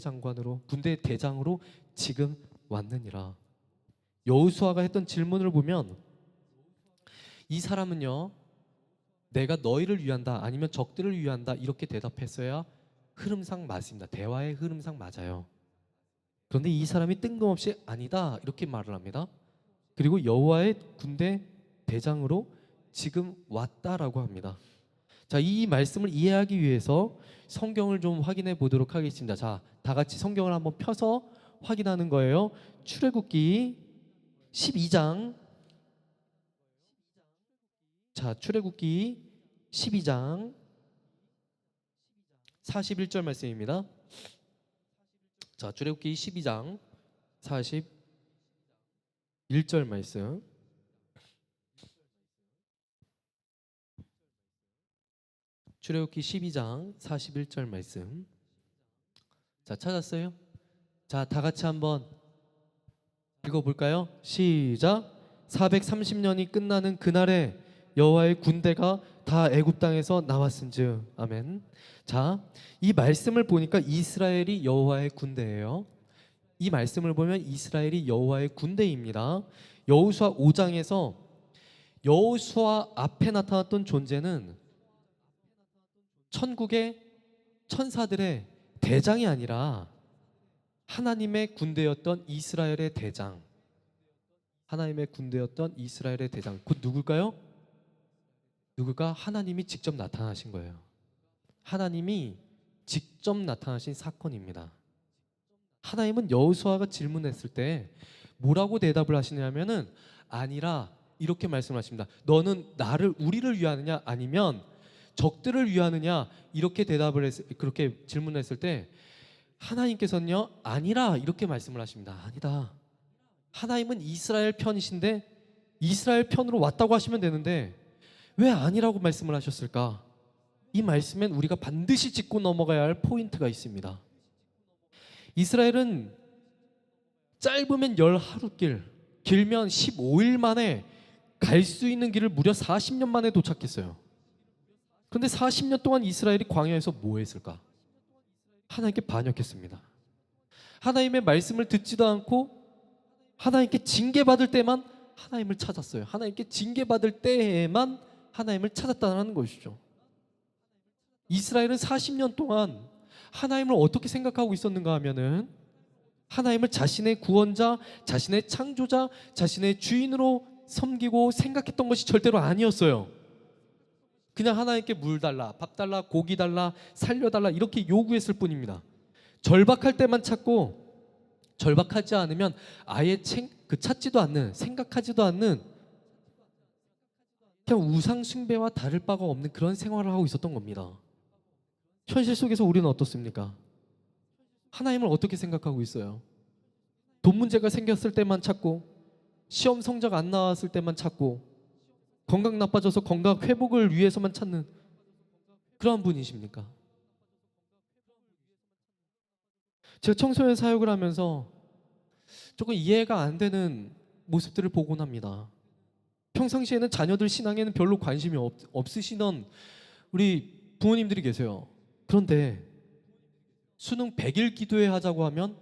대장으로 지금 왔느니라. 여호수아가 했던 질문을 보면 이 사람은요 내가 너희를 위한다 아니면 적들을 위한다 이렇게 대답했어야 흐름상 맞습니다. 대화의 흐름상 맞아요. 그런데 이 사람이 뜬금없이 아니다 이렇게 말을 합니다. 그리고 여호와의 군대 대장으로 지금 왔다라고 합니다. 자, 이 말씀을 이해하기 위해서 성경을 좀 확인해 보도록 하겠습니다. 자, 다 같이 성경을 한번 펴서 확인하는 거예요. 출애굽기 12장. 자, 출애굽기 12장 41절 말씀입니다. 자, 출애굽기 12장 41절 말씀. 출애굽기 12장 41절 말씀. 자, 찾았어요? 자, 다 같이 한번 읽어볼까요? 시작. 430년이 끝나는 그날에 여호와의 군대가 다 애굽 땅에서 나왔은즉. 아멘. 자, 이 말씀을 보니까 이스라엘이 여호와의 군대예요. 이 말씀을 보면 이스라엘이 여호와의 군대입니다. 여호수아 5장에서 여호수아 앞에 나타났던 존재는 천국의 천사들의 대장이 아니라 하나님의 군대였던 이스라엘의 대장. 하나님의 군대였던 이스라엘의 대장. 곧 누굴까요? 누굴까? 하나님이 직접 나타나신 거예요. 하나님이 직접 나타나신 사건입니다. 하나님은 여호수아가 질문했을 때 뭐라고 대답을 하시냐면은 아니라 이렇게 말씀하십니다. 너는 우리를 위하느냐 아니면 적들을 위하느냐 이렇게 그렇게 질문했을 때 하나님께서는요 아니라 이렇게 말씀을 하십니다. 아니다. 하나님은 이스라엘 편이신데 이스라엘 편으로 왔다고 하시면 되는데 왜 아니라고 말씀을 하셨을까? 이 말씀엔 우리가 반드시 짚고 넘어가야 할 포인트가 있습니다. 이스라엘은 짧으면 10하루길, 길면 15일 만에 갈 수 있는 길을 무려 40년 만에 도착했어요. 그런데 40년 동안 이스라엘이 광야에서 뭐 했을까? 하나님께 반역했습니다. 하나님의 말씀을 듣지도 않고 하나님께 징계받을 때만 하나님을 찾았어요. 하나님께 징계받을 때에만 하나님을 찾았다는 것이죠. 이스라엘은 40년 동안 하나님을 어떻게 생각하고 있었는가 하면은 하나님을 자신의 구원자, 자신의 창조자, 자신의 주인으로 섬기고 생각했던 것이 절대로 아니었어요. 그냥 하나님께 물 달라, 밥 달라, 고기 달라, 살려달라 이렇게 요구했을 뿐입니다. 절박할 때만 찾고 절박하지 않으면 아예 찾지도 않는, 생각하지도 않는 그냥 우상 숭배와 다를 바가 없는 그런 생활을 하고 있었던 겁니다. 현실 속에서 우리는 어떻습니까? 하나님을 어떻게 생각하고 있어요? 돈 문제가 생겼을 때만 찾고 시험 성적 안 나왔을 때만 찾고 건강 나빠져서 건강 회복을 위해서만 찾는 그런 분이십니까? 제가 청소년 사역을 하면서 조금 이해가 안 되는 모습들을 보곤 합니다. 평상시에는 자녀들 신앙에는 별로 관심이 없으시던 우리 부모님들이 계세요. 그런데 수능 100일 기도회 하자고 하면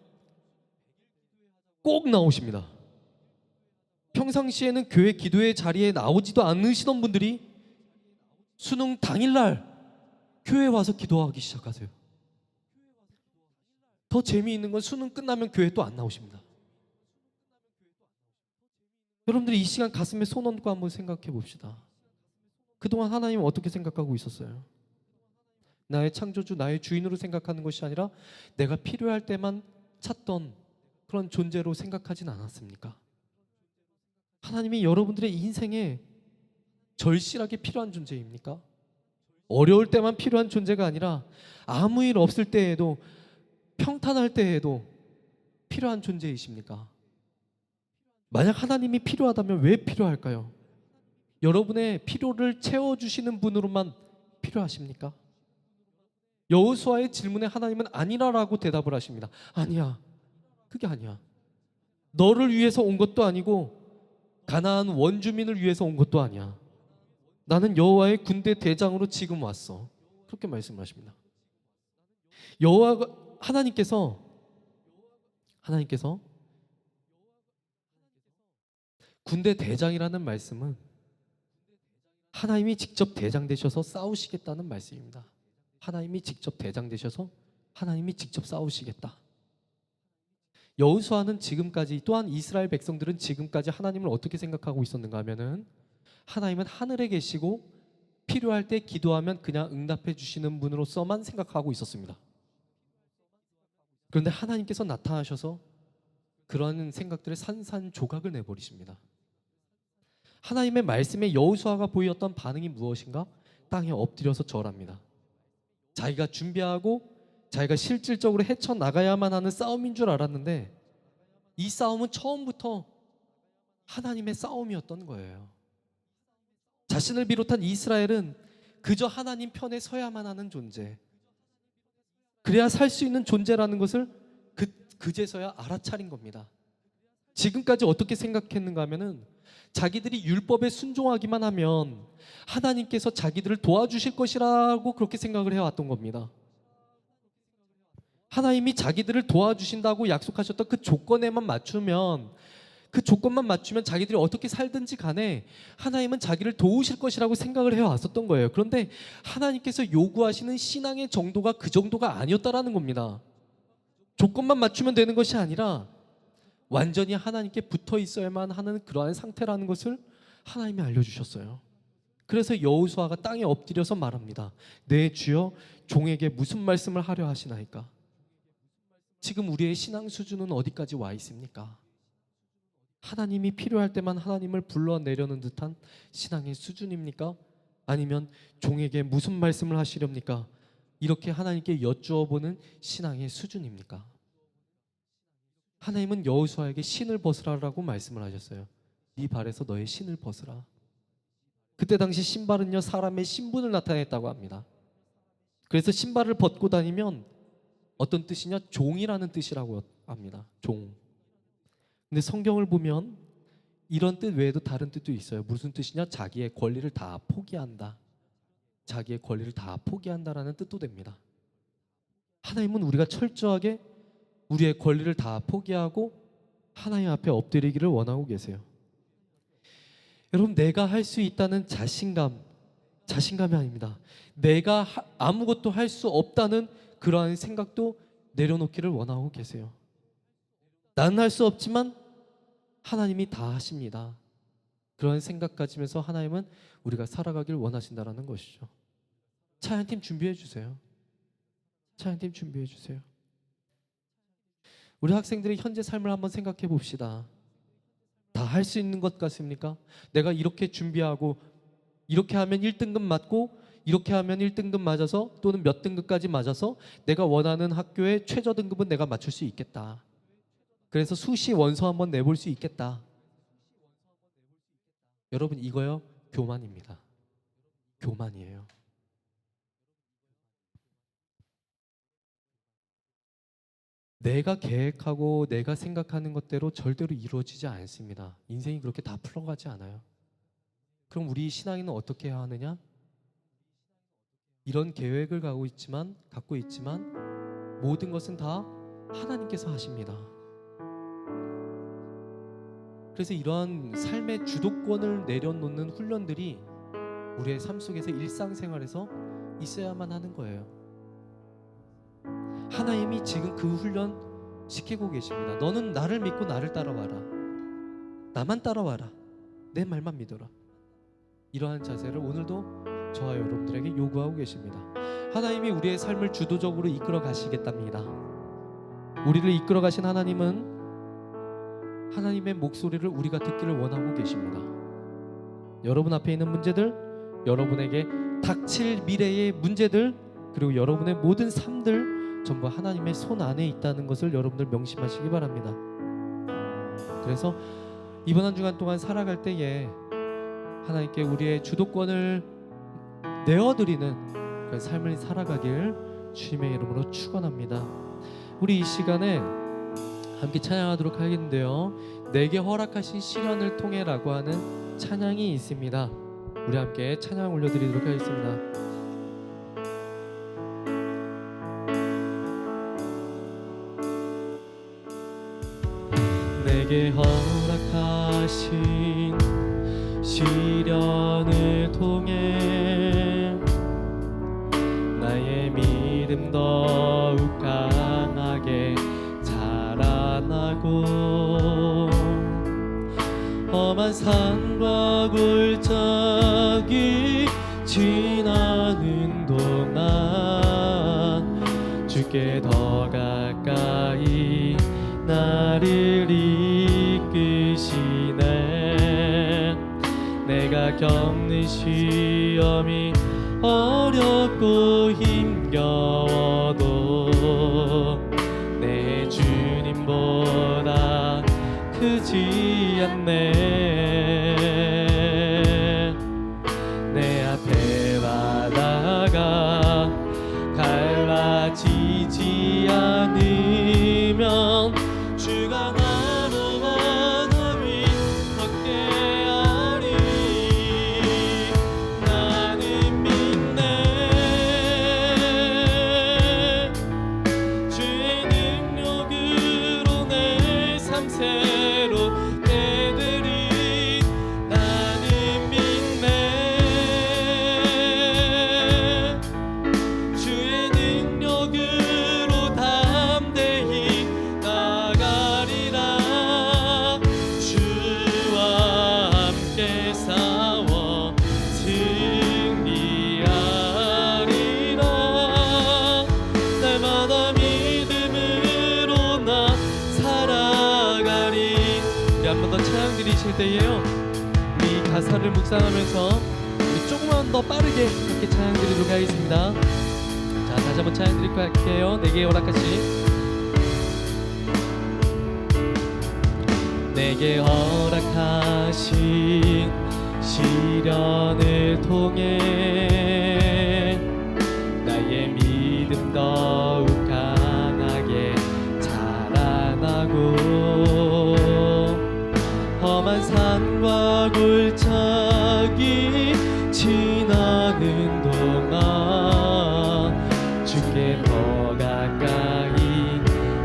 꼭 나오십니다. 평상시에는 교회 기도회 자리에 나오지도 않으시던 분들이 수능 당일날 교회에 와서 기도하기 시작하세요. 더 재미있는 건 수능 끝나면 교회 또 안 나오십니다. 여러분들이 이 시간 가슴에 손 얹고 한번 생각해 봅시다. 그동안 하나님은 어떻게 생각하고 있었어요? 나의 창조주, 나의 주인으로 생각하는 것이 아니라 내가 필요할 때만 찾던 그런 존재로 생각하진 않았습니까? 하나님이 여러분들의 인생에 절실하게 필요한 존재입니까? 어려울 때만 필요한 존재가 아니라 아무 일 없을 때에도 평탄할 때에도 필요한 존재이십니까? 만약 하나님이 필요하다면 왜 필요할까요? 여러분의 필요를 채워주시는 분으로만 필요하십니까? 여호수아의 질문에 하나님은 아니라라고 대답을 하십니다. 아니야, 그게 아니야. 너를 위해서 온 것도 아니고 가나안 원주민을 위해서 온 것도 아니야. 나는 여호와의 군대 대장으로 지금 왔어. 그렇게 말씀하십니다. 여호와가 하나님께서 군대 대장이라는 말씀은 하나님이 직접 대장 되셔서 싸우시겠다는 말씀입니다. 하나님이 직접 대장 되셔서 하나님이 직접 싸우시겠다. 여호수아는 지금까지, 또한 이스라엘 백성들은 지금까지 하나님을 어떻게 생각하고 있었는가 하면은 하나님은 하늘에 계시고 필요할 때 기도하면 그냥 응답해 주시는 분으로서만 생각하고 있었습니다. 그런데 하나님께서 나타나셔서 그런 생각들을 산산조각을 내버리십니다. 하나님의 말씀에 여호수아가 보였던 반응이 무엇인가? 땅에 엎드려서 절합니다. 자기가 준비하고 자기가 실질적으로 헤쳐나가야만 하는 싸움인 줄 알았는데 이 싸움은 처음부터 하나님의 싸움이었던 거예요. 자신을 비롯한 이스라엘은 그저 하나님 편에 서야만 하는 존재, 그래야 살 수 있는 존재라는 것을 그제서야 알아차린 겁니다. 지금까지 어떻게 생각했는가 하면은 자기들이 율법에 순종하기만 하면 하나님께서 자기들을 도와주실 것이라고 그렇게 생각을 해왔던 겁니다. 하나님이 자기들을 도와주신다고 약속하셨던 그 조건에만 맞추면, 그 조건만 맞추면 자기들이 어떻게 살든지 간에 하나님은 자기를 도우실 것이라고 생각을 해왔었던 거예요. 그런데 하나님께서 요구하시는 신앙의 정도가 그 정도가 아니었다라는 겁니다. 조건만 맞추면 되는 것이 아니라 완전히 하나님께 붙어 있어야만 하는 그러한 상태라는 것을 하나님이 알려주셨어요. 그래서 여호수아가 땅에 엎드려서 말합니다. 내 주여, 종에게 무슨 말씀을 하려 하시나이까? 지금 우리의 신앙 수준은 어디까지 와 있습니까? 하나님이 필요할 때만 하나님을 불러내려는 듯한 신앙의 수준입니까? 아니면 종에게 무슨 말씀을 하시렵니까? 이렇게 하나님께 여쭈어보는 신앙의 수준입니까? 하나님은 여호수아에게 신을 벗으라라고 말씀을 하셨어요. 네 발에서 너의 신을 벗으라. 그때 당시 신발은요, 사람의 신분을 나타냈다고 합니다. 그래서 신발을 벗고 다니면 어떤 뜻이냐? 종이라는 뜻이라고 합니다. 종. 근데 성경을 보면 이런 뜻 외에도 다른 뜻도 있어요. 무슨 뜻이냐? 자기의 권리를 다 포기한다. 자기의 권리를 다 포기한다라는 뜻도 됩니다. 하나님은 우리가 철저하게 우리의 권리를 다 포기하고 하나님 앞에 엎드리기를 원하고 계세요. 여러분, 내가 할 수 있다는 자신감이 아닙니다. 내가 아무것도 할 수 없다는 그러한 생각도 내려놓기를 원하고 계세요. 나는 할 수 없지만 하나님이 다 하십니다. 그런 생각 가지면서 하나님은 우리가 살아가길 원하신다라는 것이죠. 찬양팀 준비해 주세요. 찬양팀 준비해 주세요. 우리 학생들의 현재 삶을 한번 생각해 봅시다. 다 할 수 있는 것 같습니까? 내가 이렇게 준비하고 이렇게 하면 1등급 맞고 이렇게 하면 1등급 맞아서 또는 몇 등급까지 맞아서 내가 원하는 학교의 최저 등급은 내가 맞출 수 있겠다. 그래서 수시 원서 한번 내볼 수 있겠다. 여러분, 이거요, 교만입니다. 교만이에요. 내가 계획하고 내가 생각하는 것대로 절대로 이루어지지 않습니다. 인생이 그렇게 다 풀어가지 않아요. 그럼 우리 신앙인은 어떻게 해야 하느냐? 이런 계획을 갖고 있지만 모든 것은 다 하나님께서 하십니다. 그래서 이러한 삶의 주도권을 내려놓는 훈련들이 우리의 삶 속에서 일상생활에서 있어야만 하는 거예요. 하나님이 지금 그 훈련 시키고 계십니다. 너는 나를 믿고 나를 따라와라. 나만 따라와라. 내 말만 믿어라. 이러한 자세를 오늘도 저와 여러분들에게 요구하고 계십니다. 하나님이 우리의 삶을 주도적으로 이끌어 가시겠답니다. 우리를 이끌어 가신 하나님은 하나님의 목소리를 우리가 듣기를 원하고 계십니다. 여러분 앞에 있는 문제들, 여러분에게 닥칠 미래의 문제들, 그리고 여러분의 모든 삶들 전부 하나님의 손 안에 있다는 것을 여러분들 명심하시기 바랍니다. 그래서 이번 한 주간 동안 살아갈 때에 하나님께 우리의 주도권을 내어드리는 그 삶을 살아가길 주님의 이름으로 축원합니다. 우리 이 시간에 함께 찬양하도록 하겠는데요, 내게 허락하신 시련을 통해라고 하는 찬양이 있습니다. 우리 함께 찬양 올려드리도록 하겠습니다. 내게 허락하신 시련을 통해 나의 믿음 더욱 강하게 자라나고 험한 산과 골짜기 지나는 동안 주께 더 가까이 나를 이끄시네. 내가 겪는 시험이 어렵고 힘겨워도 내 주님보다 크지 않네. 내 앞에 바다가 갈라지지 않으면 주가 나로 바다 위 걷게 하리. 나는 믿네. 주의 능력으로 내 삶 새롭게 되리. 나는 믿네. 주의 능력으로 담대히 나가리라. 주와 함께 싸워 승리하리라. 날마다 믿음으로 나 살아가리. 우리 한 번 더 찬양 드리실 때에요, 우리 가사를 묵상하면서 우리 조금만 더 빠르게 함께 찬양 드리도록 하겠습니다. 자, 다시 한번 찬양 드리고 할게요. 내게 허락하신 내게 허락하신 시련을 통해 나의 믿음 더욱 강하게 자라나고 험한 산과 골짜기 지나는 동안 주께 더 가까이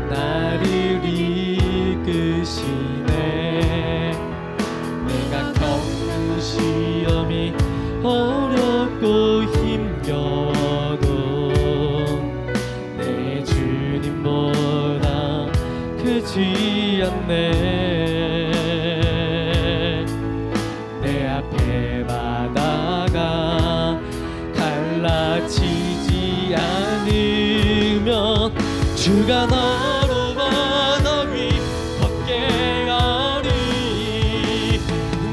나를 이끄시네. 내가 겪는 시험이 어렵고 힘겨워도 내 주님보다 크지 않네. 내 앞에 바다가 갈라지지 않으면 주가 나로 바다 위 걷게 하리.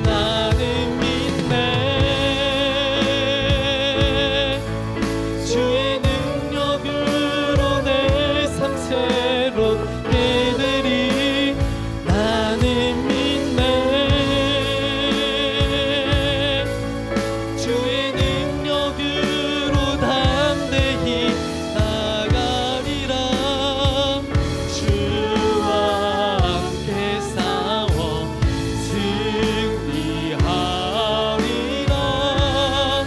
나는 믿네. 주의 능력으로 내 삶 새롭게 되리. 나는 믿네. 주의 능력으로 담대히 나가리라. 주와 함께 싸워 승리하리라.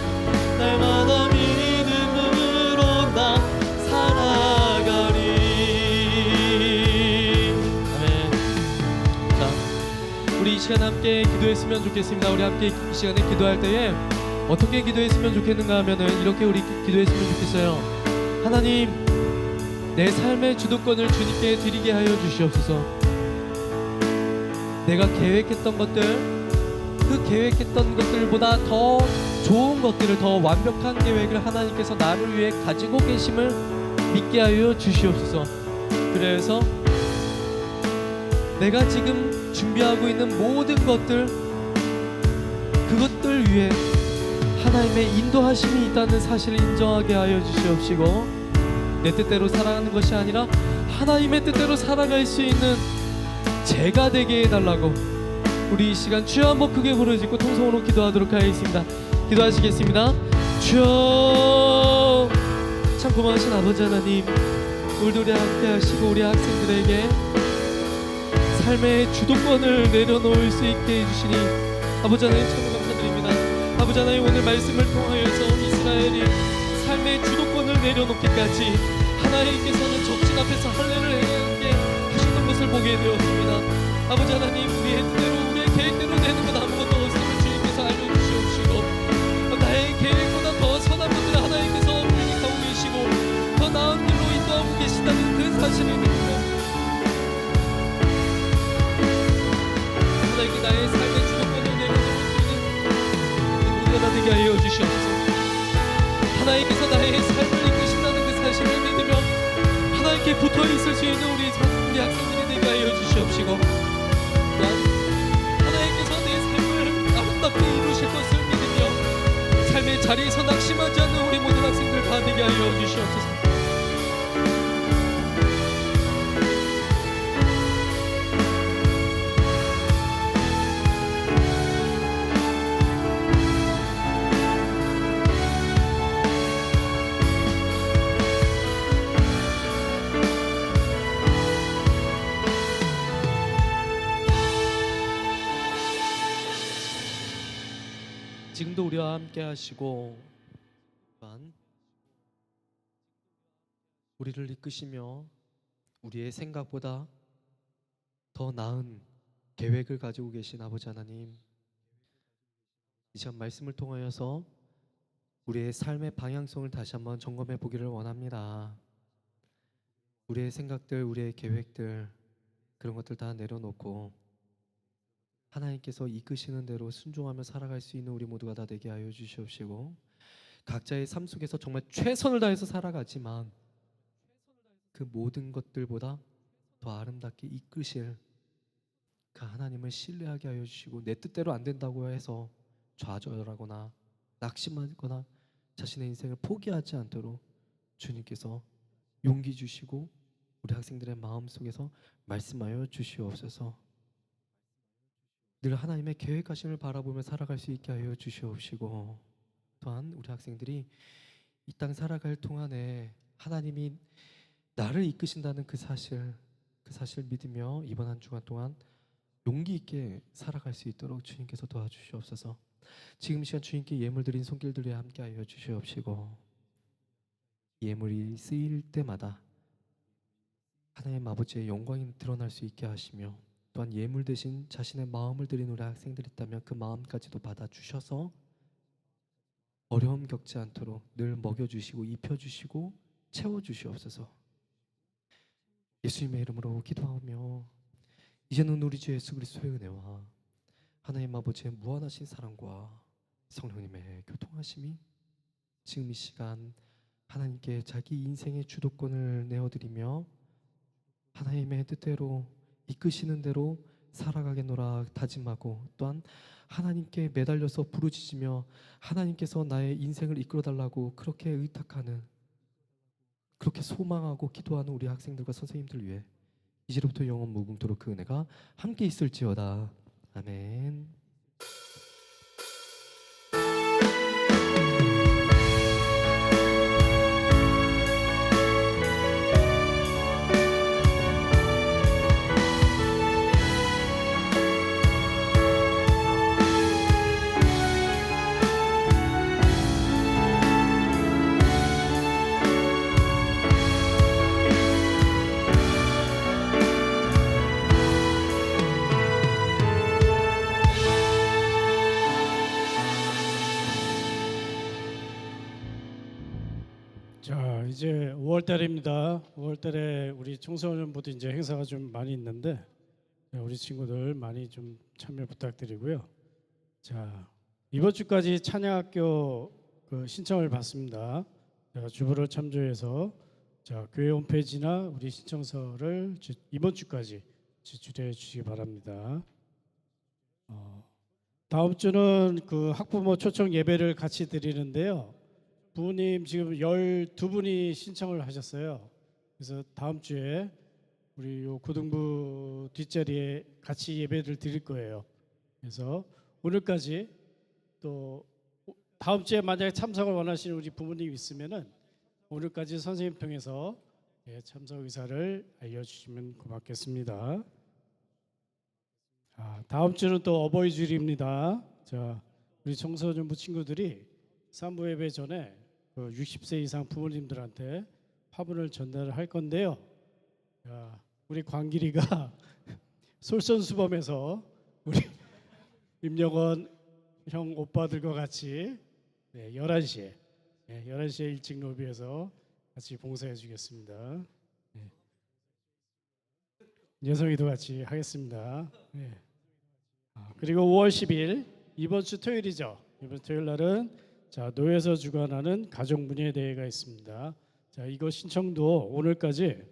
날마다 믿음으로 나 살아가리. 아멘. 자, 우리 이 시간 함께 기도했으면 좋겠습니다. 우리 함께 이 시간에 기도할 때에 어떻게 기도했으면 좋겠는가 하면은 이렇게 우리 기도했으면 좋겠어요. 하나님, 내 삶의 주도권을 주님께 드리게 하여 주시옵소서. 내가 계획했던 것들, 그 계획했던 것들보다 더 좋은 것들을, 더 완벽한 계획을 하나님께서 나를 위해 가지고 계심을 믿게 하여 주시옵소서. 그래서 내가 지금 준비하고 있는 모든 것들, 그것들 위에 하나님의 인도하심이 있다는 사실을 인정하게 하여 주시옵시고, 내 뜻대로 살아가는 것이 아니라 하나님의 뜻대로 살아갈 수 있는 제가 되게 해달라고, 우리 이 시간 주여 한번 크게 부르짖고 통성으로 기도하도록 하겠습니다. 기도하시겠습니다. 주여, 참 고마우신 아버지 하나님, 오늘도 우리 함께 하시고 우리 학생들에게 삶의 주도권을 내려놓을 수 있게 해주시니 아버지 하나님 참 감사드립니다. 아버지 하나님, 오늘 말씀을 통하여서 이스라엘이 삶의 주도권을 내려놓기까지 하나님께서는 적진 앞에서 할례를 하게 하시는 것을 보게 되었습니다. 아버지 하나님, 우리의 뜻대로 우리의 계획대로 되는 건 아무것도 없음을 주님께서 알려주시옵시고, 나의 계획보다 더 선한 것들을 하나님께서 계획하고 계시고 더 나은 길로 인도하고 계시다는 그 사실을 믿고 하나님께 나의 삶의 주도권을 내려놓을 수 있는 우리가 다 되게 하여 주시옵소서. 하나님께서 나의 삶을 이끄신다는 그 사실을 믿으며 하나님께 붙어 있을 수 있는 우리 학생들이 되게 하여 주시옵시고, 하나님께서 내 삶을 아름답게 이루실 것을 믿으며 삶의 자리에서 낙심하지 않는 우리 모든 학생들 다 되게 하여 주시옵소서. 지금도 우리와 함께 하시고 또한 우리를 이끄시며 우리의 생각보다 더 나은 계획을 가지고 계신 아버지 하나님, 이 시간 말씀을 통하여서 우리의 삶의 방향성을 다시 한번 점검해 보기를 원합니다. 우리의 생각들, 우리의 계획들, 그런 것들 다 내려놓고 하나님께서 이끄시는 대로 순종하며 살아갈 수 있는 우리 모두가 다 되게 하여 주시옵시고, 각자의 삶 속에서 정말 최선을 다해서 살아가지만 그 모든 것들보다 더 아름답게 이끄실 그 하나님을 신뢰하게 하여 주시고, 내 뜻대로 안 된다고 해서 좌절하거나 낙심하거나 자신의 인생을 포기하지 않도록 주님께서 용기 주시고 우리 학생들의 마음 속에서 말씀하여 주시옵소서. 늘 하나님의 계획하심을 바라보며 살아갈 수 있게 하여 주시옵시고, 또한 우리 학생들이 이 땅 살아갈 동안에 하나님이 나를 이끄신다는 그 사실 믿으며 이번 한 주간 동안 용기 있게 살아갈 수 있도록 주님께서 도와주시옵소서. 지금 시간 주님께 예물 드린 손길들에 함께 하여 주시옵시고, 예물이 쓰일 때마다 하나님 아버지의 영광이 드러날 수 있게 하시며, 또한 예물 대신 자신의 마음을 드린 우리 학생들이 있다면 그 마음까지도 받아주셔서 어려움 겪지 않도록 늘 먹여주시고 입혀주시고 채워주시옵소서. 예수님의 이름으로 기도하며 이제는 우리 주 예수 그리스도의 은혜와 하나님 아버지의 무한하신 사랑과 성령님의 교통하심이 지금 이 시간 하나님께 자기 인생의 주도권을 내어드리며 하나님의 뜻대로 이끄시는 대로 살아가겠노라 다짐하고, 또한 하나님께 매달려서 부르짖으며 하나님께서 나의 인생을 이끌어달라고 그렇게 의탁하는, 그렇게 소망하고 기도하는 우리 학생들과 선생님들 위해 이제로부터 영원 무궁토록 그 은혜가 함께 있을지어다. 아멘. 자, 이제 5월달입니다. 5월달에 우리 청소년부도 이제 행사가 좀 많이 있는데, 우리 친구들 많이 좀 참여 부탁드리고요. 자, 이번 주까지 찬양학교 그 신청을 받습니다. 제가 주보를 참조해서 자, 교회 홈페이지나 우리 신청서를 이번 주까지 제출해 주시기 바랍니다. 다음 주는 그 학부모 초청 예배를 같이 드리는데요. 부모님 지금 12분이 신청을 하셨어요. 그래서 다음 주에 우리 요 고등부 뒷자리에 같이 예배를 드릴 거예요. 그래서 오늘까지 또 다음 주에 만약에 참석을 원하시는 우리 부모님 있으면은 오늘까지 선생님 통해서 참석 의사를 알려주시면 고맙겠습니다. 다음 주는 또 어버이 주일입니다. 자, 우리 청소년부 친구들이 산부 예배 전에 60세 이상 부모님들한테 화분을 전달할 건데요. 자, 우리 광길이가 솔선수범해서 우리 임영원 형 오빠들과 같이 11시에 11시에 일찍 로비에서 같이 봉사해 주겠습니다. 예성이도 같이 하겠습니다. 그리고 5월 10일 이번 주 토요일이죠. 이번 토요일 날은 자, 노예서 주관하는 가족문예 대회가 있습니다. 자, 이거 신청도 오늘까지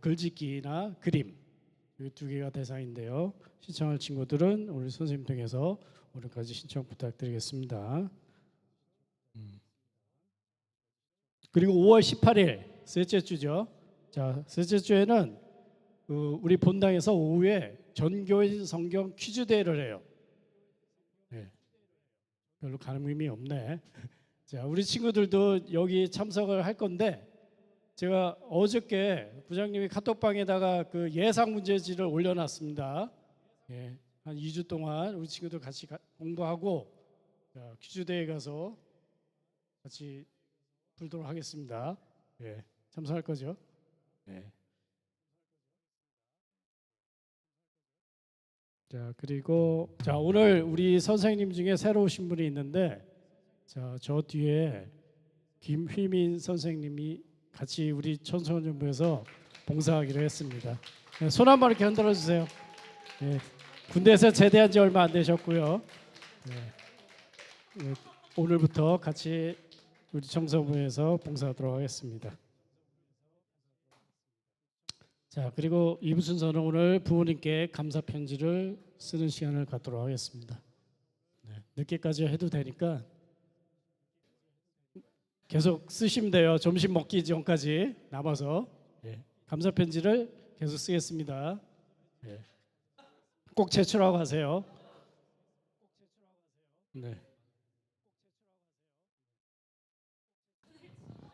글짓기나 그림 이 두 개가 대상인데요. 신청할 친구들은 우리 선생님 통해서 오늘까지 신청 부탁드리겠습니다. 그리고 5월 18일 셋째 주죠. 자, 셋째 주에는 우리 본당에서 오후에 전교인 성경 퀴즈 대회를 해요. 별로 가는 의미 없네. 자, 우리 친구들도 여기 참석을 할 건데 제가 어저께 부장님이 카톡방에다가 그 예상 문제지를 올려놨습니다. 한 2주 동안 우리 친구들 같이 공부하고 퀴즈 대회 가서 같이 풀도록 하겠습니다. 참석할 거죠? 자, 그리고 자, 오늘 우리 선생님 중에 새로 오신 분이 있는데 자, 저 뒤에 김휘민 선생님이 같이 우리 청소년부에서 봉사하기로 했습니다. 손 한번 이렇게 흔들어 주세요. 군대에서 제대한 지 얼마 안 되셨고요. 오늘부터 같이 우리 청소부에서 봉사하도록 하겠습니다. 자, 그리고 2부 순서는 오늘 부모님께 감사 편지를 쓰는 시간을 갖도록 하겠습니다. 늦게까지 해도 되니까 계속 쓰시면 돼요. 점심 먹기 전까지 남아서 감사 편지를 계속 쓰겠습니다. 꼭 제출하고 가세요.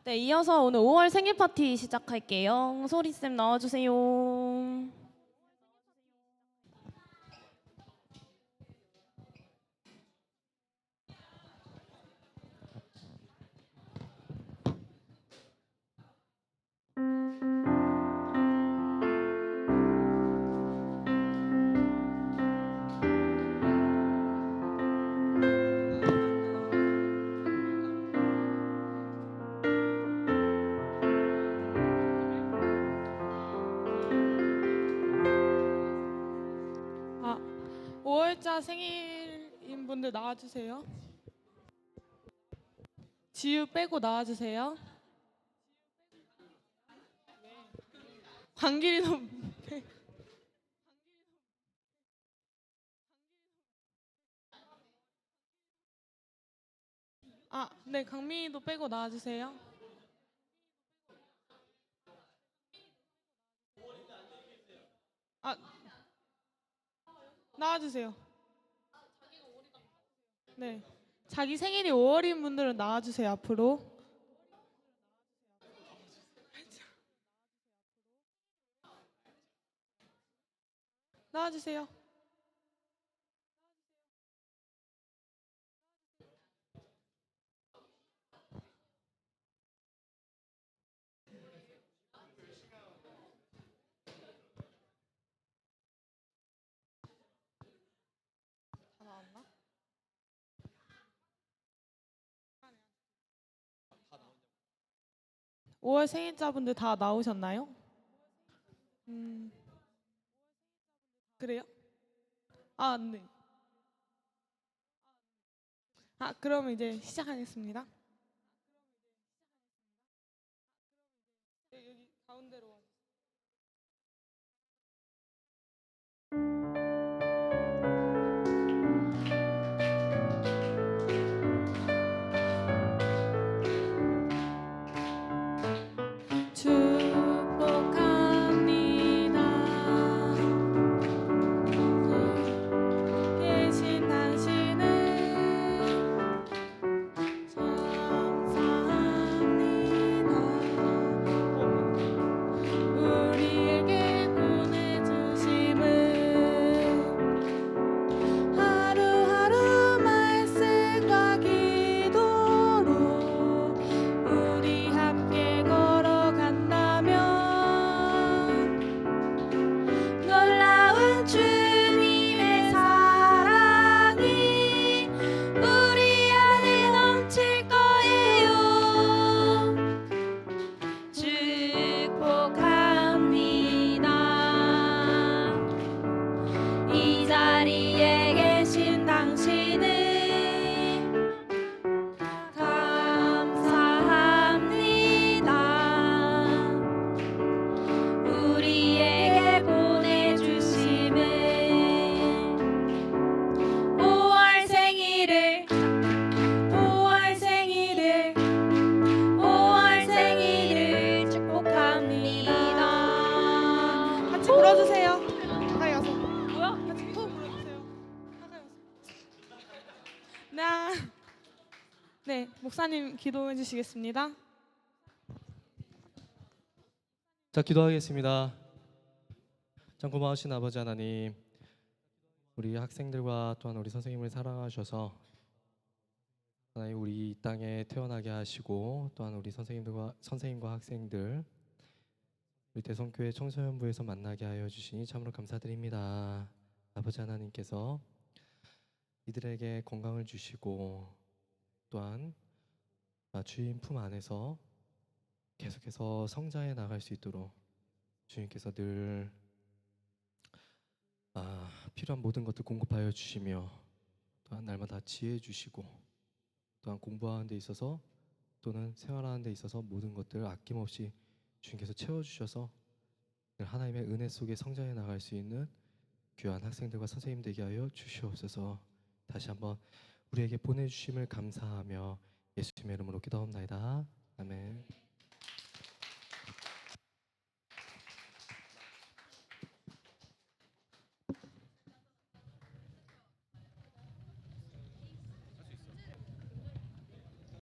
네, 이어서 오늘 5월 생일 파티 시작할게요. 소리쌤 나와주세요. 생일인 분들 나와주세요. 지유 빼고 나와주세요. 광길이도 네, 강민이도 빼고 나와주세요. 나와주세요. 네, 자기 생일이 5월인 분들은 나와주세요. 앞으로. 나와주세요. 다 나왔나? 5월 생일자분들 다 나오셨나요? 그래요? 네. 그럼 이제 시작하겠습니다. 여기 가운데로 와. 축복합니다. 네. 네, 목사님 기도해 주시겠습니다. 자, 기도하겠습니다. 참 고마우신 아버지 하나님, 우리 학생들과 또한 우리 선생님을 사랑하셔서 하나님 우리 이 땅에 태어나게 하시고 또한 우리 선생님과 학생들 우리 대성교회 청소년부에서 만나게 하여 주시니 참으로 감사드립니다. 아버지 하나님께서 이들에게 건강을 주시고 또한 주님 품 안에서 계속해서 성장해 나갈 수 있도록 주님께서 늘 필요한 모든 것들 공급하여 주시며 또한 날마다 지혜 주시고 또한 공부하는 데 있어서 또는 생활하는 데 있어서 모든 것들을 아낌없이 주님께서 채워주셔서 늘 하나님의 은혜 속에 성장해 나갈 수 있는 귀한 학생들과 선생님 되게 하여 주시옵소서. 다시 한번 우리에게 보내주심을 감사하며 예수님의 이름으로 기도합나이다. 아멘.